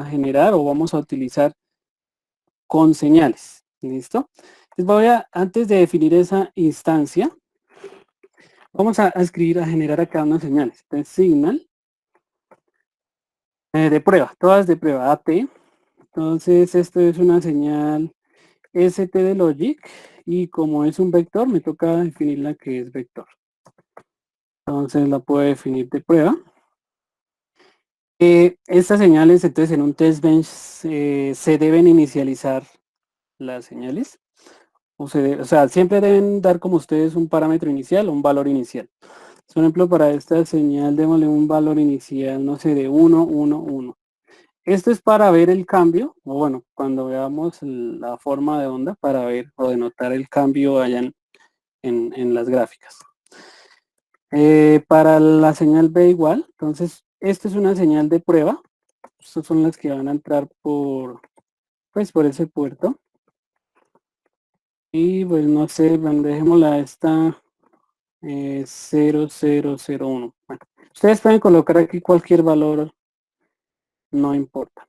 generar o vamos a utilizar con señales. ¿Listo? Entonces antes de definir esa instancia, vamos a escribir, a generar acá unas señales. Entonces, signal de prueba, todas de prueba, AT. Entonces, esto es una señal ST de logic y como es un vector, me toca definir la que es vector. Entonces, la puedo definir de prueba. Estas señales, entonces, en un test bench se deben inicializar las señales. O sea, siempre deben dar como ustedes un parámetro inicial o un valor inicial. Por ejemplo, para esta señal, démosle un valor inicial, no sé, de 1, 1, 1. Esto es para ver el cambio, o bueno, cuando veamos la forma de onda, para ver o denotar el cambio allá en las gráficas. Para la señal B igual, entonces, esta es una señal de prueba. Estas son las que van a entrar pues, por ese puerto. Y pues no sé, bueno, dejémosla esta 0001. Bueno, ustedes pueden colocar aquí cualquier valor, no importa.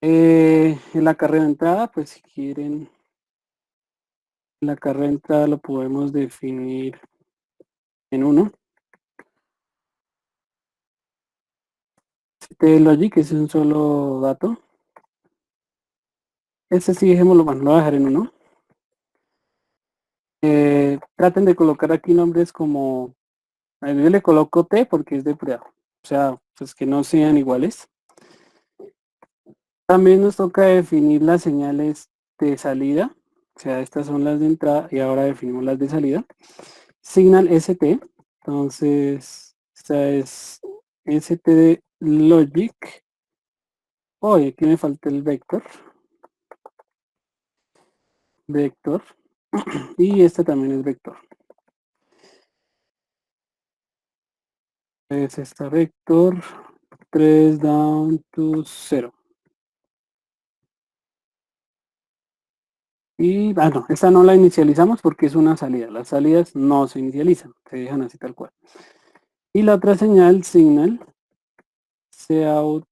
En la carrera de entrada, pues si quieren, la carrera de entrada lo podemos definir en 1. Logic es un solo dato. Este sí, dejémoslo, bueno, lo voy a dejar en 1. Traten de colocar aquí nombres como, yo le coloco T porque es de prueba. O sea, pues que no sean iguales. También nos toca definir las señales de salida. O sea, estas son las de entrada y ahora definimos las de salida. Signal ST. Entonces, esta es ST de logic. Oye, aquí me falta el vector. Vector. Y esta también es vector. Es esta vector 3 down to 0. Y, no, esta no la inicializamos porque es una salida. Las salidas no se inicializan, se dejan así tal cual. Y la otra señal, signal, cout,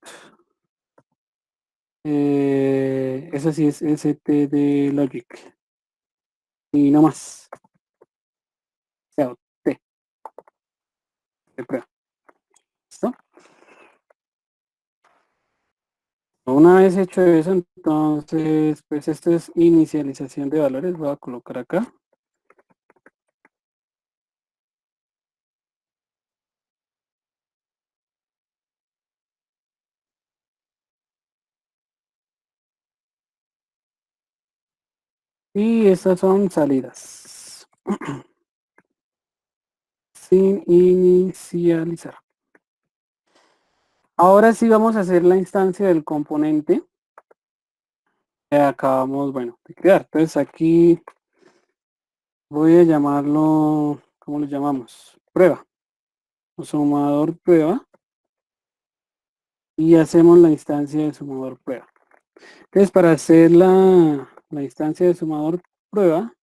esa sí es ST de logic. Y no más. Cout, T. De prueba. ¿Listo? Una vez hecho eso, entonces, pues esto es inicialización de valores. Voy a colocar acá. Y estas son salidas. Sin inicializar. Ahora sí vamos a hacer la instancia del componente que acabamos, bueno, de crear. Entonces aquí voy a llamarlo, ¿cómo lo llamamos? Prueba. Sumador prueba. Y hacemos la instancia de sumador prueba. Entonces para hacer la instancia de sumador prueba,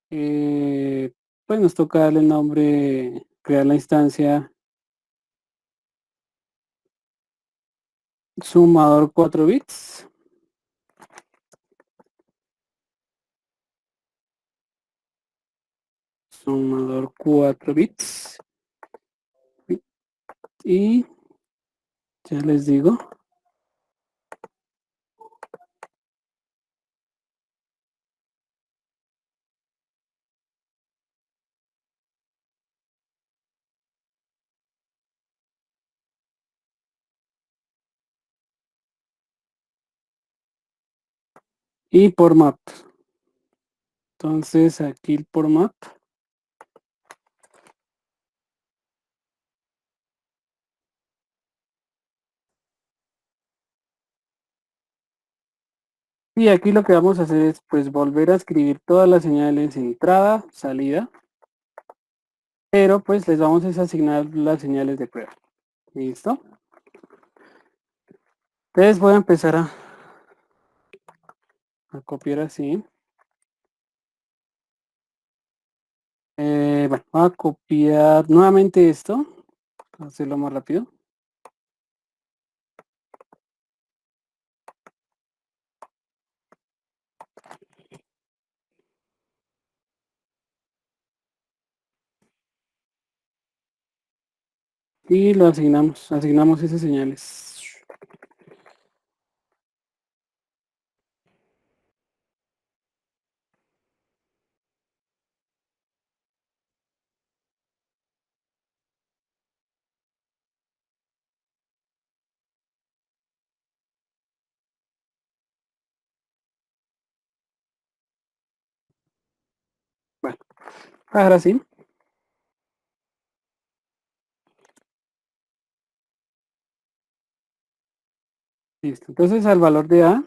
pues nos toca darle el nombre, crear la instancia Sumador 4 bits. Sumador 4 bits. Y ya les digo. Y por map. Entonces aquí el por map. Y aquí lo que vamos a hacer es pues volver a escribir todas las señales entrada, salida. Pero pues les vamos a asignar las señales de prueba. ¿Listo? Entonces voy a empezar a copiar así. Bueno, voy a copiar nuevamente esto. Hacerlo más rápido. Y lo asignamos esas señales. Bueno, ahora sí. Listo. Entonces al valor de A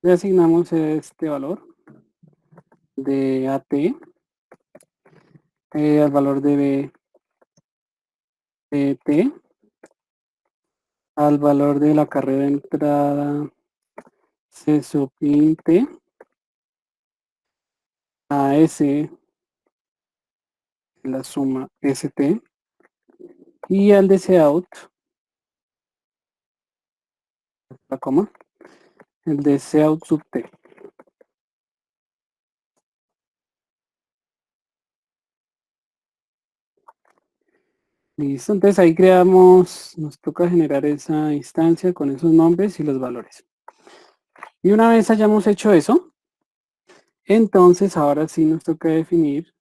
le asignamos este valor de AT. Al valor de B, T. Al valor de la carrera de entrada C sub int T. A S, la suma ST. Y al de Cout, la coma, el de Cout sub T. Listo, entonces ahí creamos, nos toca generar esa instancia con esos nombres y los valores. Y una vez hayamos hecho eso, entonces ahora sí nos toca definir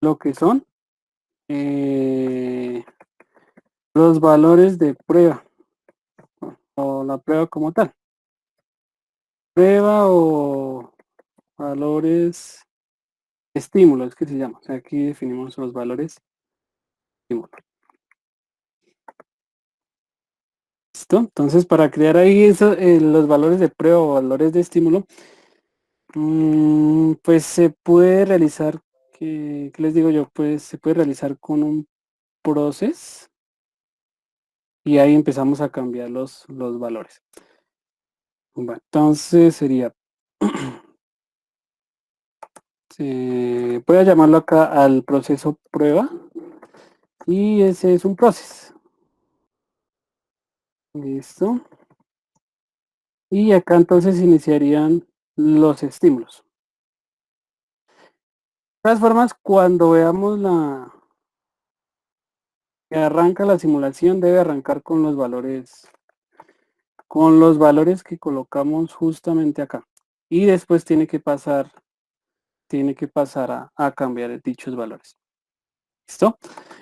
lo que son los valores de prueba o la prueba como tal. Prueba o valores estímulos, que se llama. O sea, aquí definimos los valores estímulos. ¿Listo? Entonces, para crear ahí eso, los valores de prueba o valores de estímulo, pues se puede realizar, ¿qué les digo yo? Pues se puede realizar con un proceso y ahí empezamos a cambiar los valores. Bueno, entonces sería, voy a llamarlo acá al proceso prueba y ese es un proceso. Listo. Y acá entonces iniciarían los estímulos. De todas formas, cuando veamos que arranca la simulación, debe arrancar con los valores que colocamos justamente acá. Y después tiene que pasar a cambiar dichos valores. ¿Listo?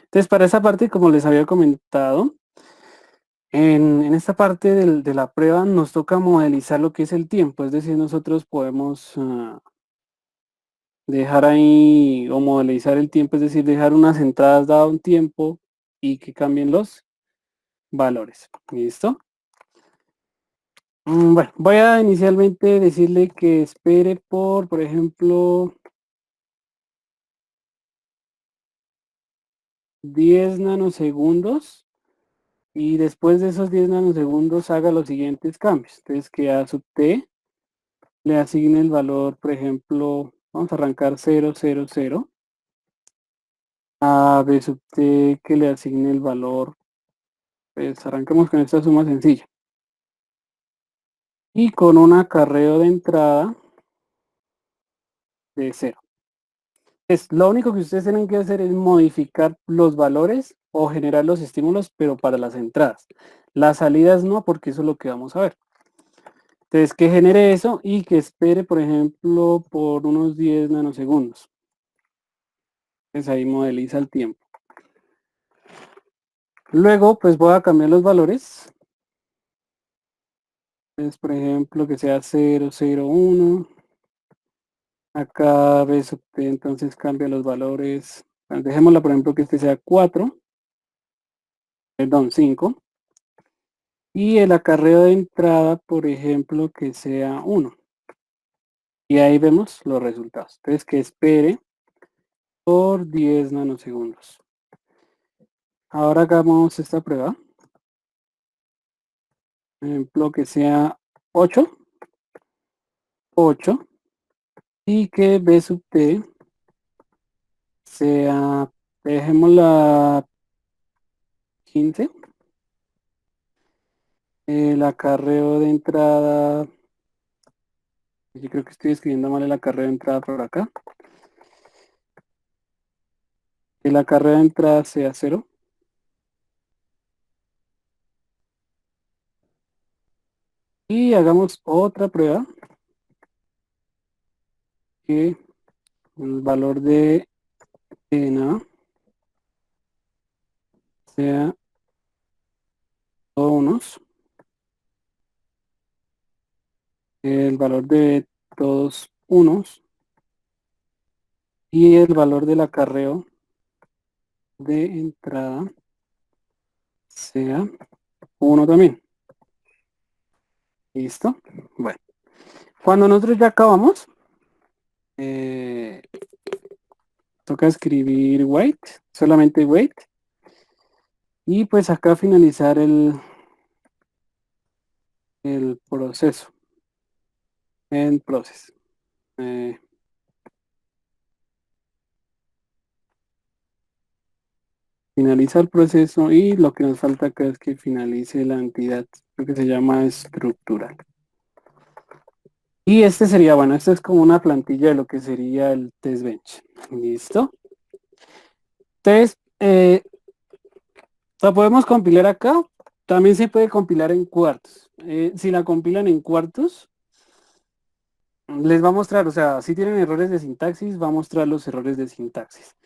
Entonces, para esa parte, como les había comentado, en esta parte de la prueba nos toca modelizar lo que es el tiempo. Es decir, nosotros podemos dejar ahí o modelizar el tiempo, es decir, dejar unas entradas dado un tiempo y que cambien los valores. ¿Listo? Bueno, voy a inicialmente decirle que espere por ejemplo, 10 nanosegundos y después de esos 10 nanosegundos haga los siguientes cambios. Entonces que a sub t le asigne el valor, por ejemplo, vamos a arrancar 000. A b sub t que le asigne el valor, pues arranquemos con esta suma sencilla. y con un acarreo de entrada de 0. Lo único que ustedes tienen que hacer es modificar los valores o generar los estímulos, pero para las entradas. Las salidas no, porque eso es lo que vamos a ver. Entonces, que genere eso y que espere, por ejemplo, por unos 10 nanosegundos. Entonces ahí modeliza el tiempo. Luego, pues voy a cambiar los valores. Entonces, por ejemplo, que sea 0, 0, 1. Acá B sub T, entonces cambia los valores. Bueno, dejémosla, por ejemplo, que este sea 4. Perdón, 5. Y el acarreo de entrada, por ejemplo, que sea 1. Y ahí vemos los resultados. Entonces, que espere por 10 nanosegundos. Ahora hagamos esta prueba. Por ejemplo, que sea 8. 8. Y que B sub T sea, dejémosla 15. El acarreo de entrada, yo creo que estoy escribiendo mal el acarreo de entrada por acá. El acarreo de entrada sea 0. Y hagamos otra prueba. Que el valor de n sea todos unos. El valor de todos unos. Y el valor del acarreo de entrada sea 1 también. ¿Listo? Bueno. Cuando nosotros ya acabamos, toca escribir wait, solamente wait. Y pues acá finalizar el proceso. En process. Finaliza el proceso y lo que nos falta acá es que finalice la entidad, lo que se llama estructural. Y este sería, bueno, esto es como una plantilla de lo que sería el test bench. ¿Listo? Entonces, la podemos compilar acá. También se puede compilar en cuartos. Si la compilan en cuartos, les va a mostrar, o sea, si tienen errores de sintaxis, va a mostrar los errores de sintaxis.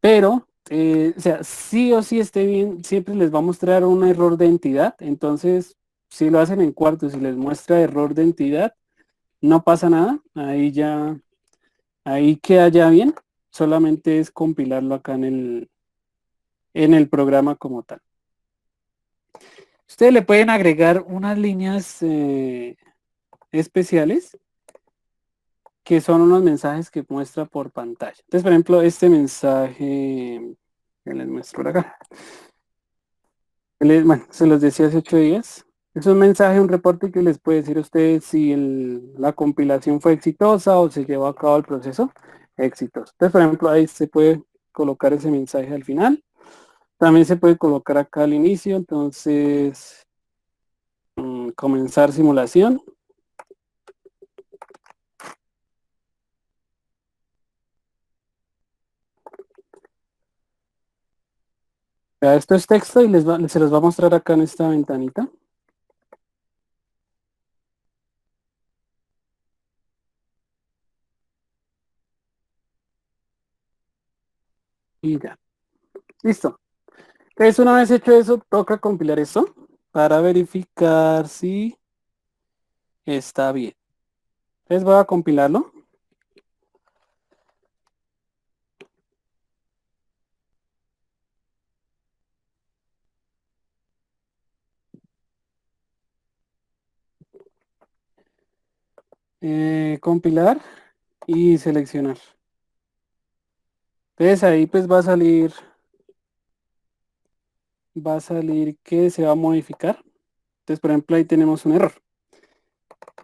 Pero, o sea, sí o sí esté bien, siempre les va a mostrar un error de entidad. Entonces, si lo hacen en cuartos y les muestra error de entidad, no pasa nada. Ahí queda ya bien. Solamente es compilarlo acá en el programa como tal. Ustedes le pueden agregar unas líneas especiales que son unos mensajes que muestra por pantalla. Entonces, por ejemplo, este mensaje que les muestro por acá. Bueno, se los decía hace 8 días. Es un mensaje, un reporte que les puede decir a ustedes si la compilación fue exitosa o se llevó a cabo el proceso exitoso. Entonces, por ejemplo, ahí se puede colocar ese mensaje al final. También se puede colocar acá al inicio. Entonces, comenzar simulación. Ya, esto es texto y se los va a mostrar acá en esta ventanita. Y ya. Listo. Entonces, una vez hecho eso, toca compilar esto para verificar si está bien. Entonces voy a compilarlo. Compilar y seleccionar. Entonces ahí pues va a salir que se va a modificar. Entonces, por ejemplo, ahí tenemos un error.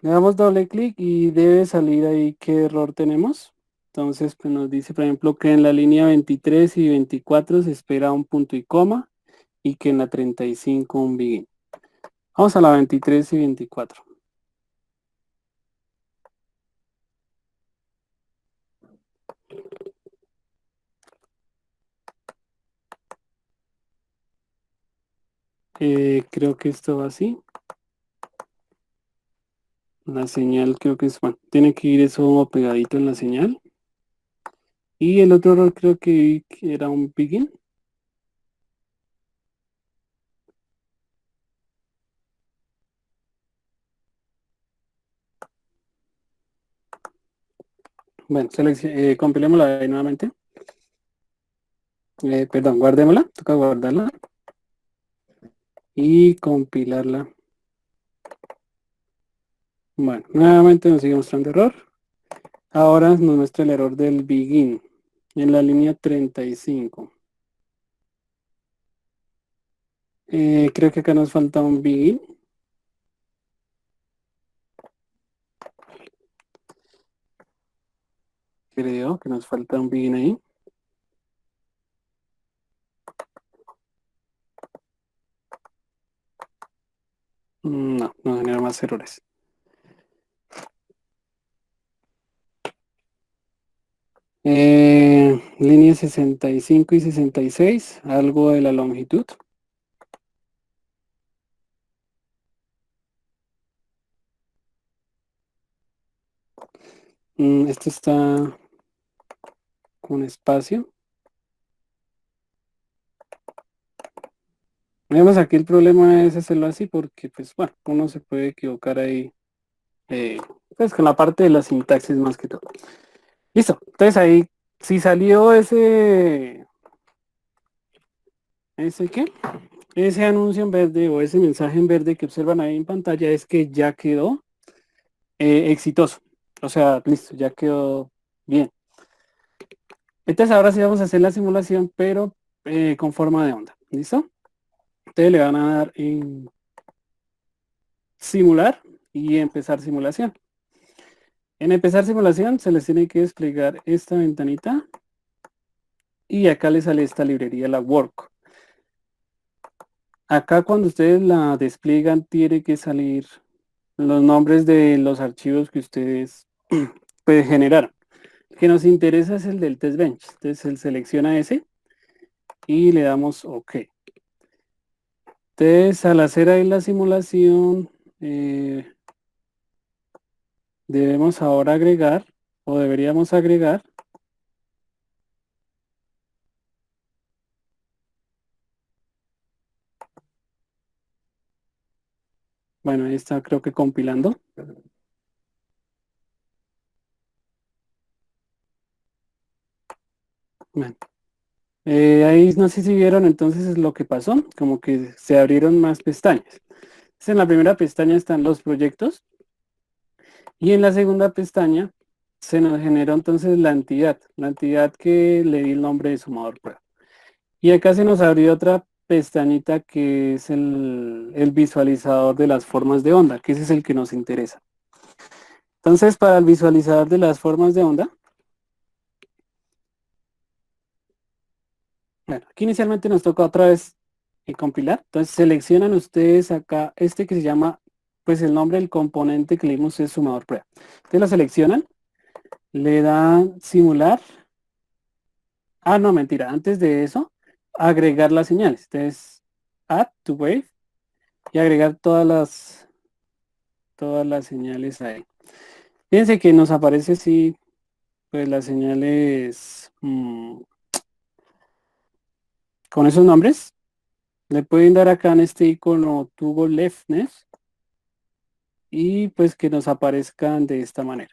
Le damos doble clic y debe salir ahí qué error tenemos. Entonces, pues nos dice, por ejemplo, que en la línea 23 y 24 se espera un punto y coma y que en la 35 un begin. Vamos a la 23 y 24. Creo que esto va así. La señal creo que es, bueno, tiene que ir eso pegadito en la señal. Y el otro error creo que vi que era un begin. Bueno, compilémosla ahí nuevamente. Perdón, guardémosla, toca guardarla y compilarla. Bueno, nuevamente nos sigue mostrando error. Ahora nos muestra el error del begin en la línea 35. Creo que acá nos falta un begin. Creo que nos falta un begin ahí. No, no genera más errores. Línea 65 y 66, algo de la longitud. Esto está con espacio. Digamos, aquí el problema es hacerlo así porque, pues, bueno, uno se puede equivocar ahí, pues, con la parte de la sintaxis más que todo. Listo. Entonces ahí, si salió ¿ese qué? Ese anuncio en verde o ese mensaje en verde que observan ahí en pantalla es que ya quedó exitoso. O sea, listo, ya quedó bien. Entonces ahora sí vamos a hacer la simulación, pero con forma de onda. ¿Listo? Ustedes le van a dar en simular y empezar simulación. En empezar simulación se les tiene que desplegar esta ventanita y acá les sale esta librería, la work. Acá cuando ustedes la despliegan tiene que salir los nombres de los archivos que ustedes pues, generaron. El que nos interesa es el del test bench. Entonces él selecciona ese y le damos OK. Entonces al hacer ahí la simulación debemos ahora agregar o deberíamos agregar bueno, ahí está creo que compilando. Bueno, ahí no sé si vieron entonces es lo que pasó, como que se abrieron más pestañas. Entonces, en la primera pestaña están los proyectos y en la segunda pestaña se nos generó entonces la entidad que le di el nombre de sumador prueba. Y acá se nos abrió otra pestañita que es el visualizador de las formas de onda, que ese es el que nos interesa. Entonces, para el visualizador de las formas de onda, bueno, aquí inicialmente nos toca otra vez compilar. Entonces, seleccionan ustedes acá este que se llama, pues el nombre del componente que le dimos es sumador prueba. Entonces lo seleccionan, le dan simular. Ah, no, mentira. Antes de eso, agregar las señales. Entonces, add to wave y agregar todas las señales ahí. Fíjense que nos aparece así, pues las señales con esos nombres. Le pueden dar acá en este icono to go leftness y pues que nos aparezcan de esta manera.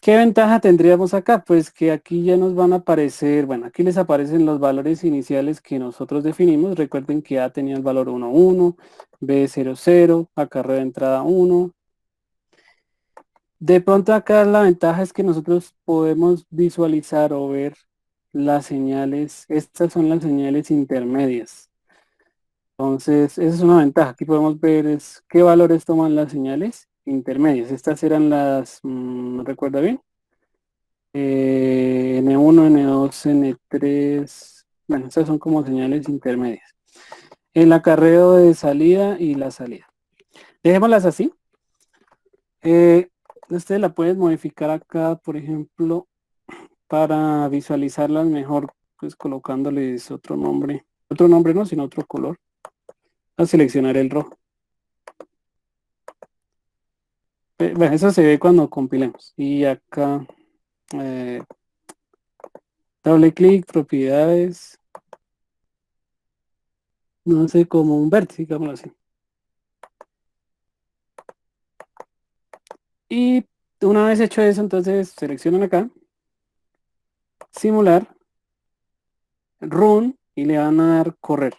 ¿Qué ventaja tendríamos acá? Pues que aquí ya nos van a aparecer, bueno, aquí les aparecen los valores iniciales que nosotros definimos. Recuerden que A tenía el valor 1, 1, B 0, 0, acarreo de entrada 1. De pronto acá la ventaja es que nosotros podemos visualizar o ver las señales. Estas son las señales intermedias. Entonces, esa es una ventaja. Aquí podemos ver qué valores toman las señales intermedias. Estas eran las, ¿no recuerda bien? N1, N2, N3. Bueno, estas son como señales intermedias. El acarreo de salida y la salida. Dejémoslas así. Ustedes la pueden modificar acá, por ejemplo, para visualizarlas mejor, pues colocándoles otro nombre. Otro nombre no, sino otro color. a seleccionar el rojo. Bueno, eso se ve cuando compilemos. Y acá, eh, doble clic, propiedades, no sé, como un vértice, digámoslo así. Y una vez hecho eso, entonces seleccionan acá, simular, run, y le van a dar correr,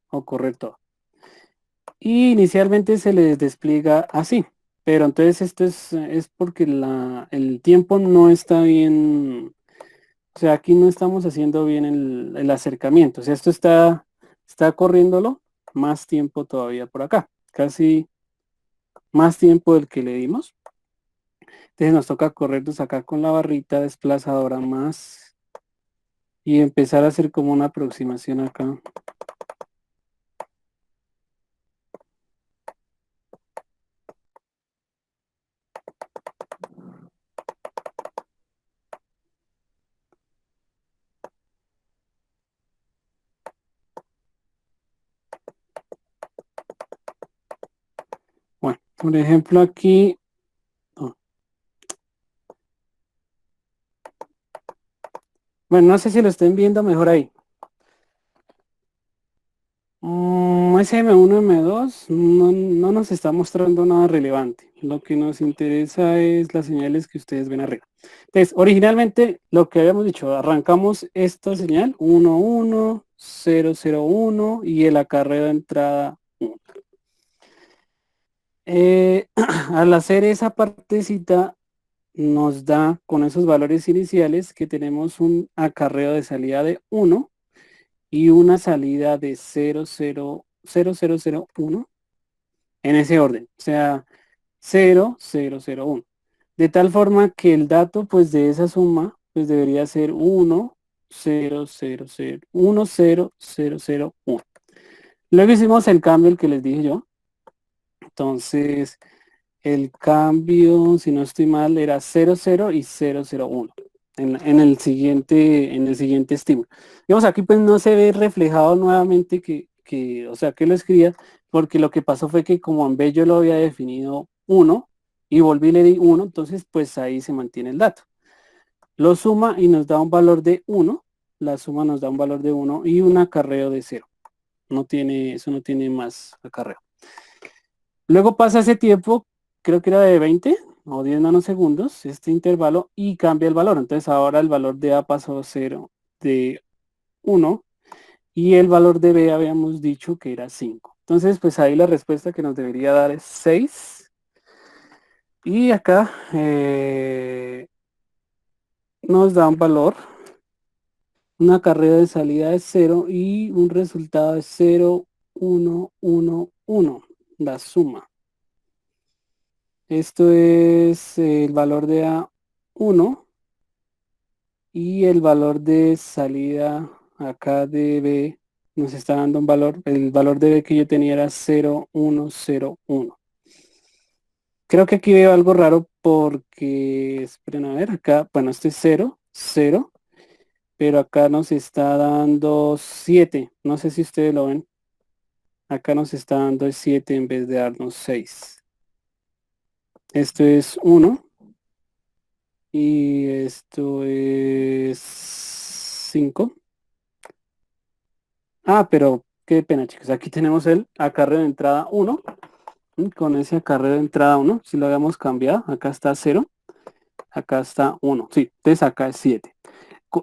o correr todo. Y inicialmente se les despliega así, pero entonces esto es porque el tiempo no está bien, o sea, aquí no estamos haciendo bien el acercamiento, o sea, esto está corriéndolo más tiempo todavía por acá, casi más tiempo del que le dimos. Entonces nos toca corrernos acá con la barrita desplazadora más y empezar a hacer como una aproximación acá. Bueno, por ejemplo aquí, oh, bueno, no sé si lo estén viendo mejor ahí. SM1, M2 no nos está mostrando nada relevante. Lo que nos interesa es las señales que ustedes ven arriba. Entonces, originalmente lo que habíamos dicho, arrancamos esta señal 1, 1, 0, 0, 1 y el acarreo de entrada 1. Al hacer esa partecita nos da con esos valores iniciales que tenemos un acarreo de salida de 1 y una salida de 0, 0, 0, 0, 0, 1 en ese orden, o sea, 0, 0, 0, 1. De tal forma que el dato pues de esa suma pues debería ser 1, 0, 0, 0, 1, 0, 0, 0, 1. Luego hicimos el cambio, el que les dije yo. Entonces, el cambio, si no estoy mal, era 0, 0 y 0, 0, 1 en el siguiente estímulo. Digamos, aquí pues no se ve reflejado nuevamente o sea, que lo escribía, porque lo que pasó fue que como en vez yo lo había definido 1 y volví y le di 1, entonces pues ahí se mantiene el dato. Lo suma y nos da un valor de 1, la suma nos da un valor de 1 y un acarreo de 0. Eso no tiene más acarreo. Luego pasa ese tiempo, creo que era de 20 o 10 nanosegundos, este intervalo, y cambia el valor. Entonces ahora el valor de A pasó a 0 de 1 y el valor de B habíamos dicho que era 5. Entonces pues ahí la respuesta que nos debería dar es 6. Y acá nos da un valor, una carrera de salida de 0 y un resultado de 0, 1, 1, 1, la suma. Esto es el valor de A1 y el valor de salida acá de B nos está dando un valor, el valor de B que yo tenía era 0, 1, 0, 1. Creo que aquí veo algo raro porque, esperen a ver, acá, bueno, este es 0, 0, pero acá nos está dando 7. No sé si ustedes lo ven. Acá nos está dando 7 en vez de darnos 6. Esto es 1. Y esto es 5. Ah, pero qué pena, chicos. Aquí tenemos el acarreo de entrada 1. Con ese acarreo de entrada 1, si lo habíamos cambiado, acá está 0, acá está 1. Sí, entonces acá es 7.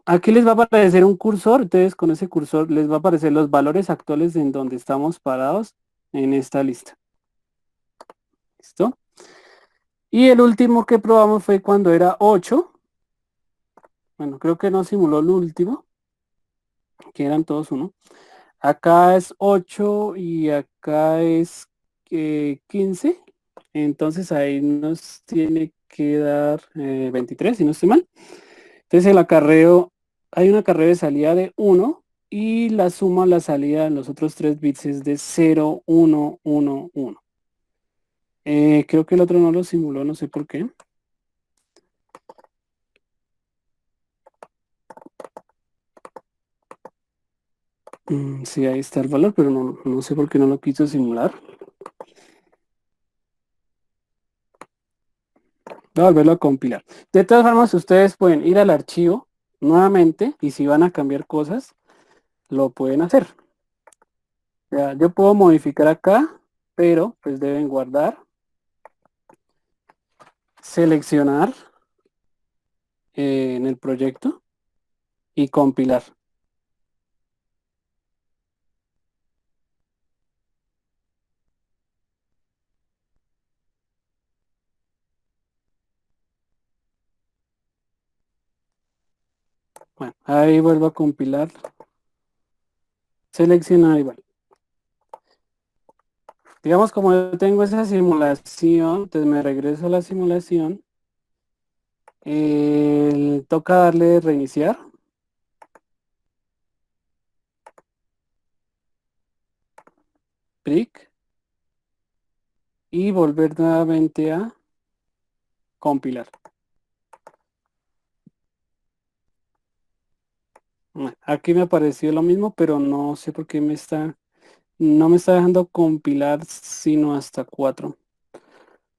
Aquí les va a aparecer un cursor, entonces con ese cursor les va a aparecer los valores actuales en donde estamos parados en esta lista. ¿Listo? Y el último que probamos fue cuando era 8. Bueno, creo que no simuló el último, que eran todos 1. Acá es 8 y acá es 15. Entonces ahí nos tiene que dar 23, si no estoy mal. Entonces el acarreo, hay un acarreo de salida de 1 y la suma, la salida en los otros 3 bits es de 0, 1, 1, 1. Creo que el otro no lo simuló, no sé por qué. Sí, ahí está el valor, pero no sé por qué no lo quiso simular. Voy a volverlo a compilar. De todas formas, ustedes pueden ir al archivo nuevamente y si van a cambiar cosas, lo pueden hacer. Ya, yo puedo modificar acá, pero pues deben guardar, seleccionar en el proyecto y compilar. Bueno, ahí vuelvo a compilar, seleccionar igual. Digamos, como yo tengo esa simulación, entonces me regreso a la simulación. Toca darle reiniciar. Brick. Y volver nuevamente a compilar. Aquí me apareció lo mismo, pero no sé por qué no me está dejando compilar sino hasta 4.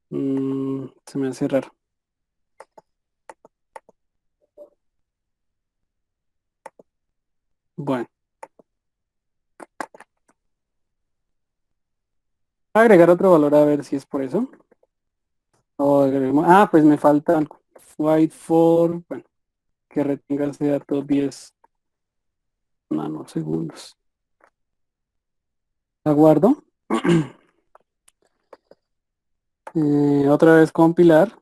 Se me hace raro. Bueno. Agregar otro valor a ver si es por eso. Pues me falta algo. White for, bueno, que retenga ese dato 10 nanosegundos. Aguardo. Otra vez compilar.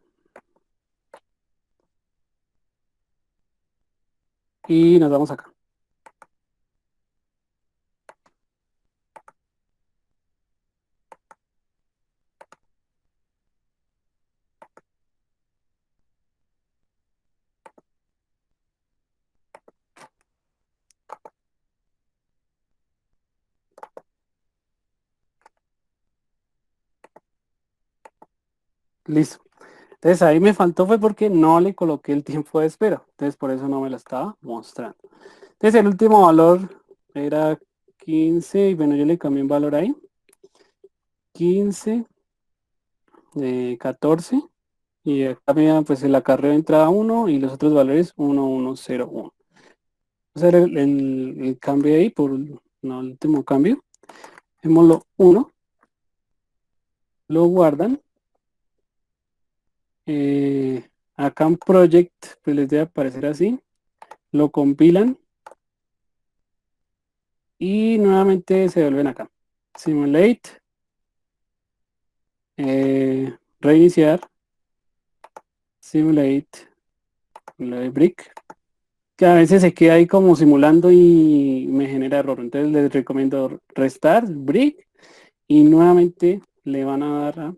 Y nos vamos acá. Listo. Entonces ahí me faltó fue porque no le coloqué el tiempo de espera. Entonces por eso no me lo estaba mostrando. Entonces el último valor era 15 y bueno, yo le cambié un valor ahí. 15, 14 y acá me pues el acarreo de entrada 1 y los otros valores 1, 1, 0, 1. Hacer el cambio ahí por no, el último cambio. Hacémoslo 1, lo guardan. Acá en Project pues les debe aparecer así. Lo compilan y nuevamente se vuelven acá. Simulate, reiniciar, simulate, brick, que a veces se queda ahí como simulando y me genera error. Entonces les recomiendo restart, brick y nuevamente le van a dar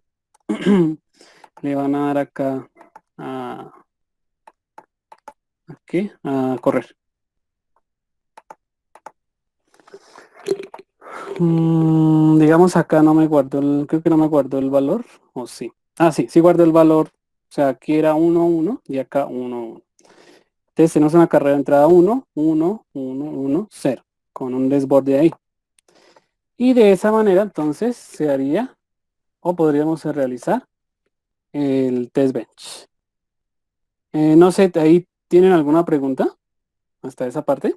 le van a dar acá a correr. Digamos acá no me guardó creo que no me guardó el valor, o sí. Sí guardó el valor. O sea, aquí era 1, 1 y acá 1, 1. Entonces tenemos una carrera de entrada 1, 1, 1, 1, 0, con un desborde ahí. Y de esa manera entonces se haría, o podríamos realizar, el test bench. No sé, ¿ahí tienen alguna pregunta hasta esa parte?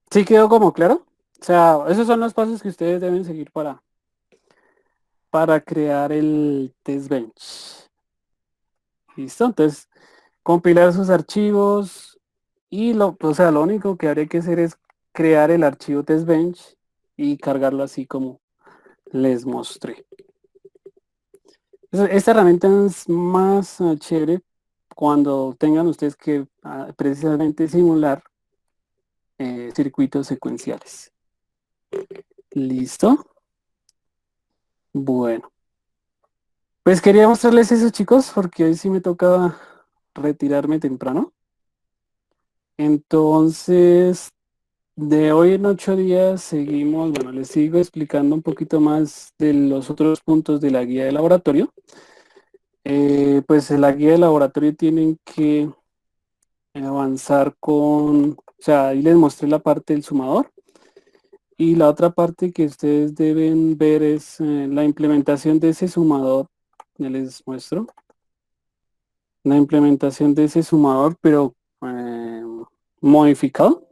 ¿Sí quedó como claro? O sea, esos son los pasos que ustedes deben seguir para crear el test bench. ¿Listo? Entonces, compilar sus archivos y o sea, lo único que habría que hacer es crear el archivo test bench y cargarlo así como les mostré. Esta herramienta es más chévere cuando tengan ustedes que precisamente simular circuitos secuenciales. ¿Listo? Bueno. Pues quería mostrarles eso, chicos, porque hoy sí me toca retirarme temprano. Entonces, De hoy en 8 días seguimos, bueno, les sigo explicando un poquito más de los otros puntos de la guía de laboratorio. Pues en la guía de laboratorio tienen que avanzar con, o sea, ahí les mostré la parte del sumador. Y la otra parte que ustedes deben ver es la implementación de ese sumador. Ya les muestro. La implementación de ese sumador, pero modificado.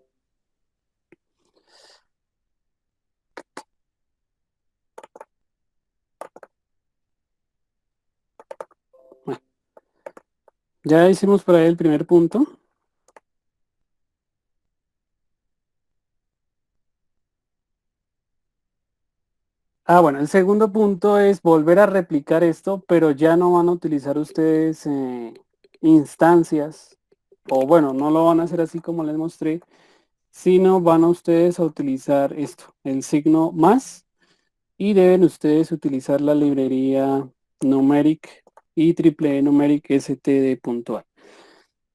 Bueno, ya hicimos por ahí el primer punto. Ah, bueno, el segundo punto es volver a replicar esto, pero ya no van a utilizar ustedes instancias, o bueno, no lo van a hacer así como les mostré, sino van a ustedes a utilizar esto, el signo más, y deben ustedes utilizar la librería numeric y triple numeric std puntual.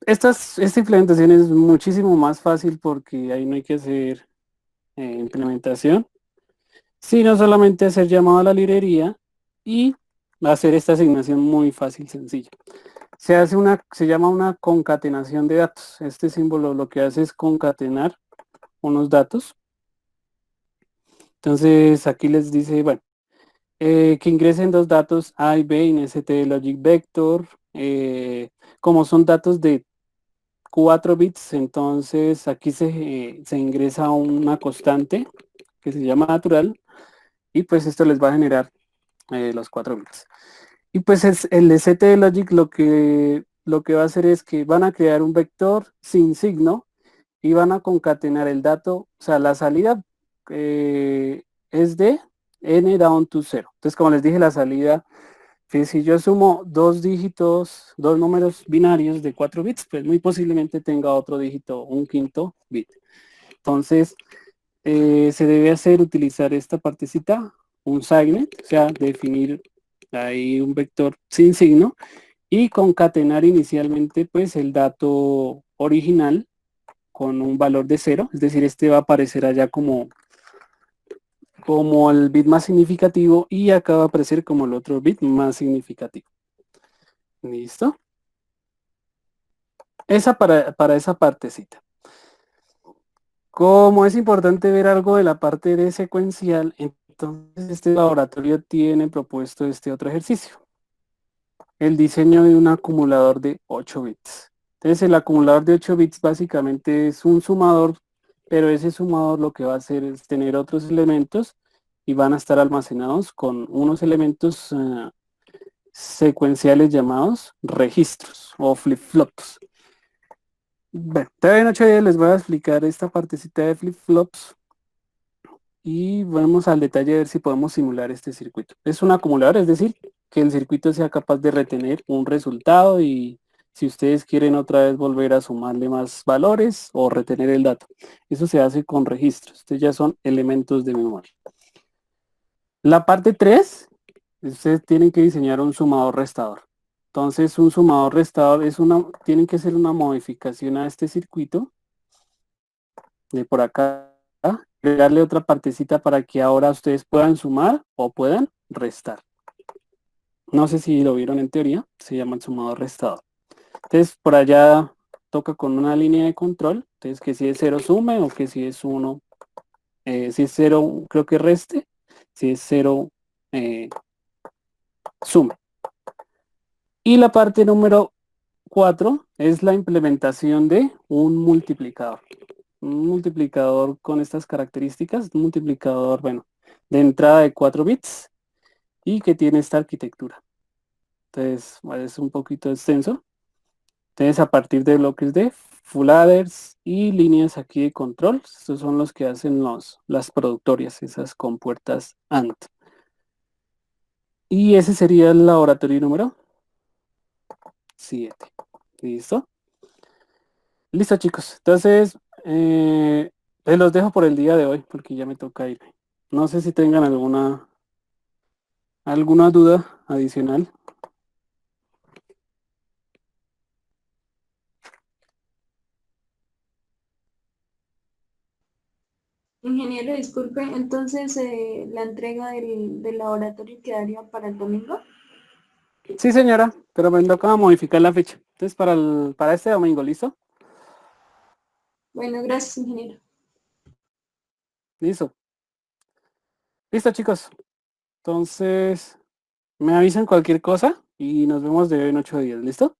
Esta implementación es muchísimo más fácil porque ahí no hay que hacer implementación, sino solamente hacer llamado a la librería y hacer esta asignación muy fácil, sencilla. Se llama una concatenación de datos. Este símbolo lo que hace es concatenar unos datos. Entonces aquí les dice, bueno, que ingresen dos datos A y B en ST Logic Vector. Como son datos de 4 bits, entonces aquí se ingresa una constante que se llama natural y pues esto les va a generar los 4 bits. Y pues el ST Logic lo que va a hacer es que van a crear un vector sin signo y van a concatenar el dato, o sea, la salida es de n down to 0. Entonces, como les dije, la salida, que si yo sumo dos dígitos, dos números binarios de 4 bits, pues muy posiblemente tenga otro dígito, un quinto bit. Entonces, se debe hacer utilizar esta partecita, un signet, o sea, definir ahí un vector sin signo y concatenar inicialmente pues el dato original con un valor de 0, es decir, este va a aparecer allá como el bit más significativo y acá va a aparecer como el otro bit más significativo. ¿Listo? Esa para esa partecita. Como es importante ver algo de la parte de secuencial, entonces este laboratorio tiene propuesto este otro ejercicio. El diseño de un acumulador de 8 bits. Entonces el acumulador de 8 bits básicamente es un sumador, pero ese sumador lo que va a hacer es tener otros elementos y van a estar almacenados con unos elementos secuenciales llamados registros o flip-flops. Bueno, todavía en 8 días les voy a explicar esta partecita de flip-flops y vamos al detalle de ver si podemos simular este circuito. Es un acumulador, es decir, que el circuito sea capaz de retener un resultado y si ustedes quieren otra vez volver a sumarle más valores o retener el dato. Eso se hace con registros. Estos ya son elementos de memoria. La parte 3, ustedes tienen que diseñar un sumador restador. Entonces, un sumador restador tienen que hacer una modificación a este circuito de por acá, agregarle otra partecita para que ahora ustedes puedan sumar o puedan restar. No sé si lo vieron en teoría, se llama el sumador restador. Entonces por allá toca con una línea de control, entonces que si es 0 sume o que si es 1, si es 0 creo que reste, si es 0 sume. Y la parte número 4 es la implementación de un multiplicador. Un multiplicador con estas características, un multiplicador, bueno, de entrada de 4 bits y que tiene esta arquitectura. Entonces, bueno, es un poquito extenso. Entonces, a partir de bloques de full adders y líneas aquí de control, estos son los que hacen las productorias, esas compuertas AND. Y ese sería el laboratorio número 7. ¿Listo? Listo, chicos. Entonces, les los dejo por el día de hoy porque ya me toca irme. No sé si tengan alguna duda adicional. Ingeniero, disculpe, entonces la entrega del laboratorio quedaría para el domingo. Sí, señora, pero me toca modificar la fecha. Entonces, para este domingo, ¿listo? Bueno, gracias, ingeniero. Listo. Listo, chicos. Entonces, me avisan cualquier cosa y nos vemos de hoy en 8 días, ¿listo?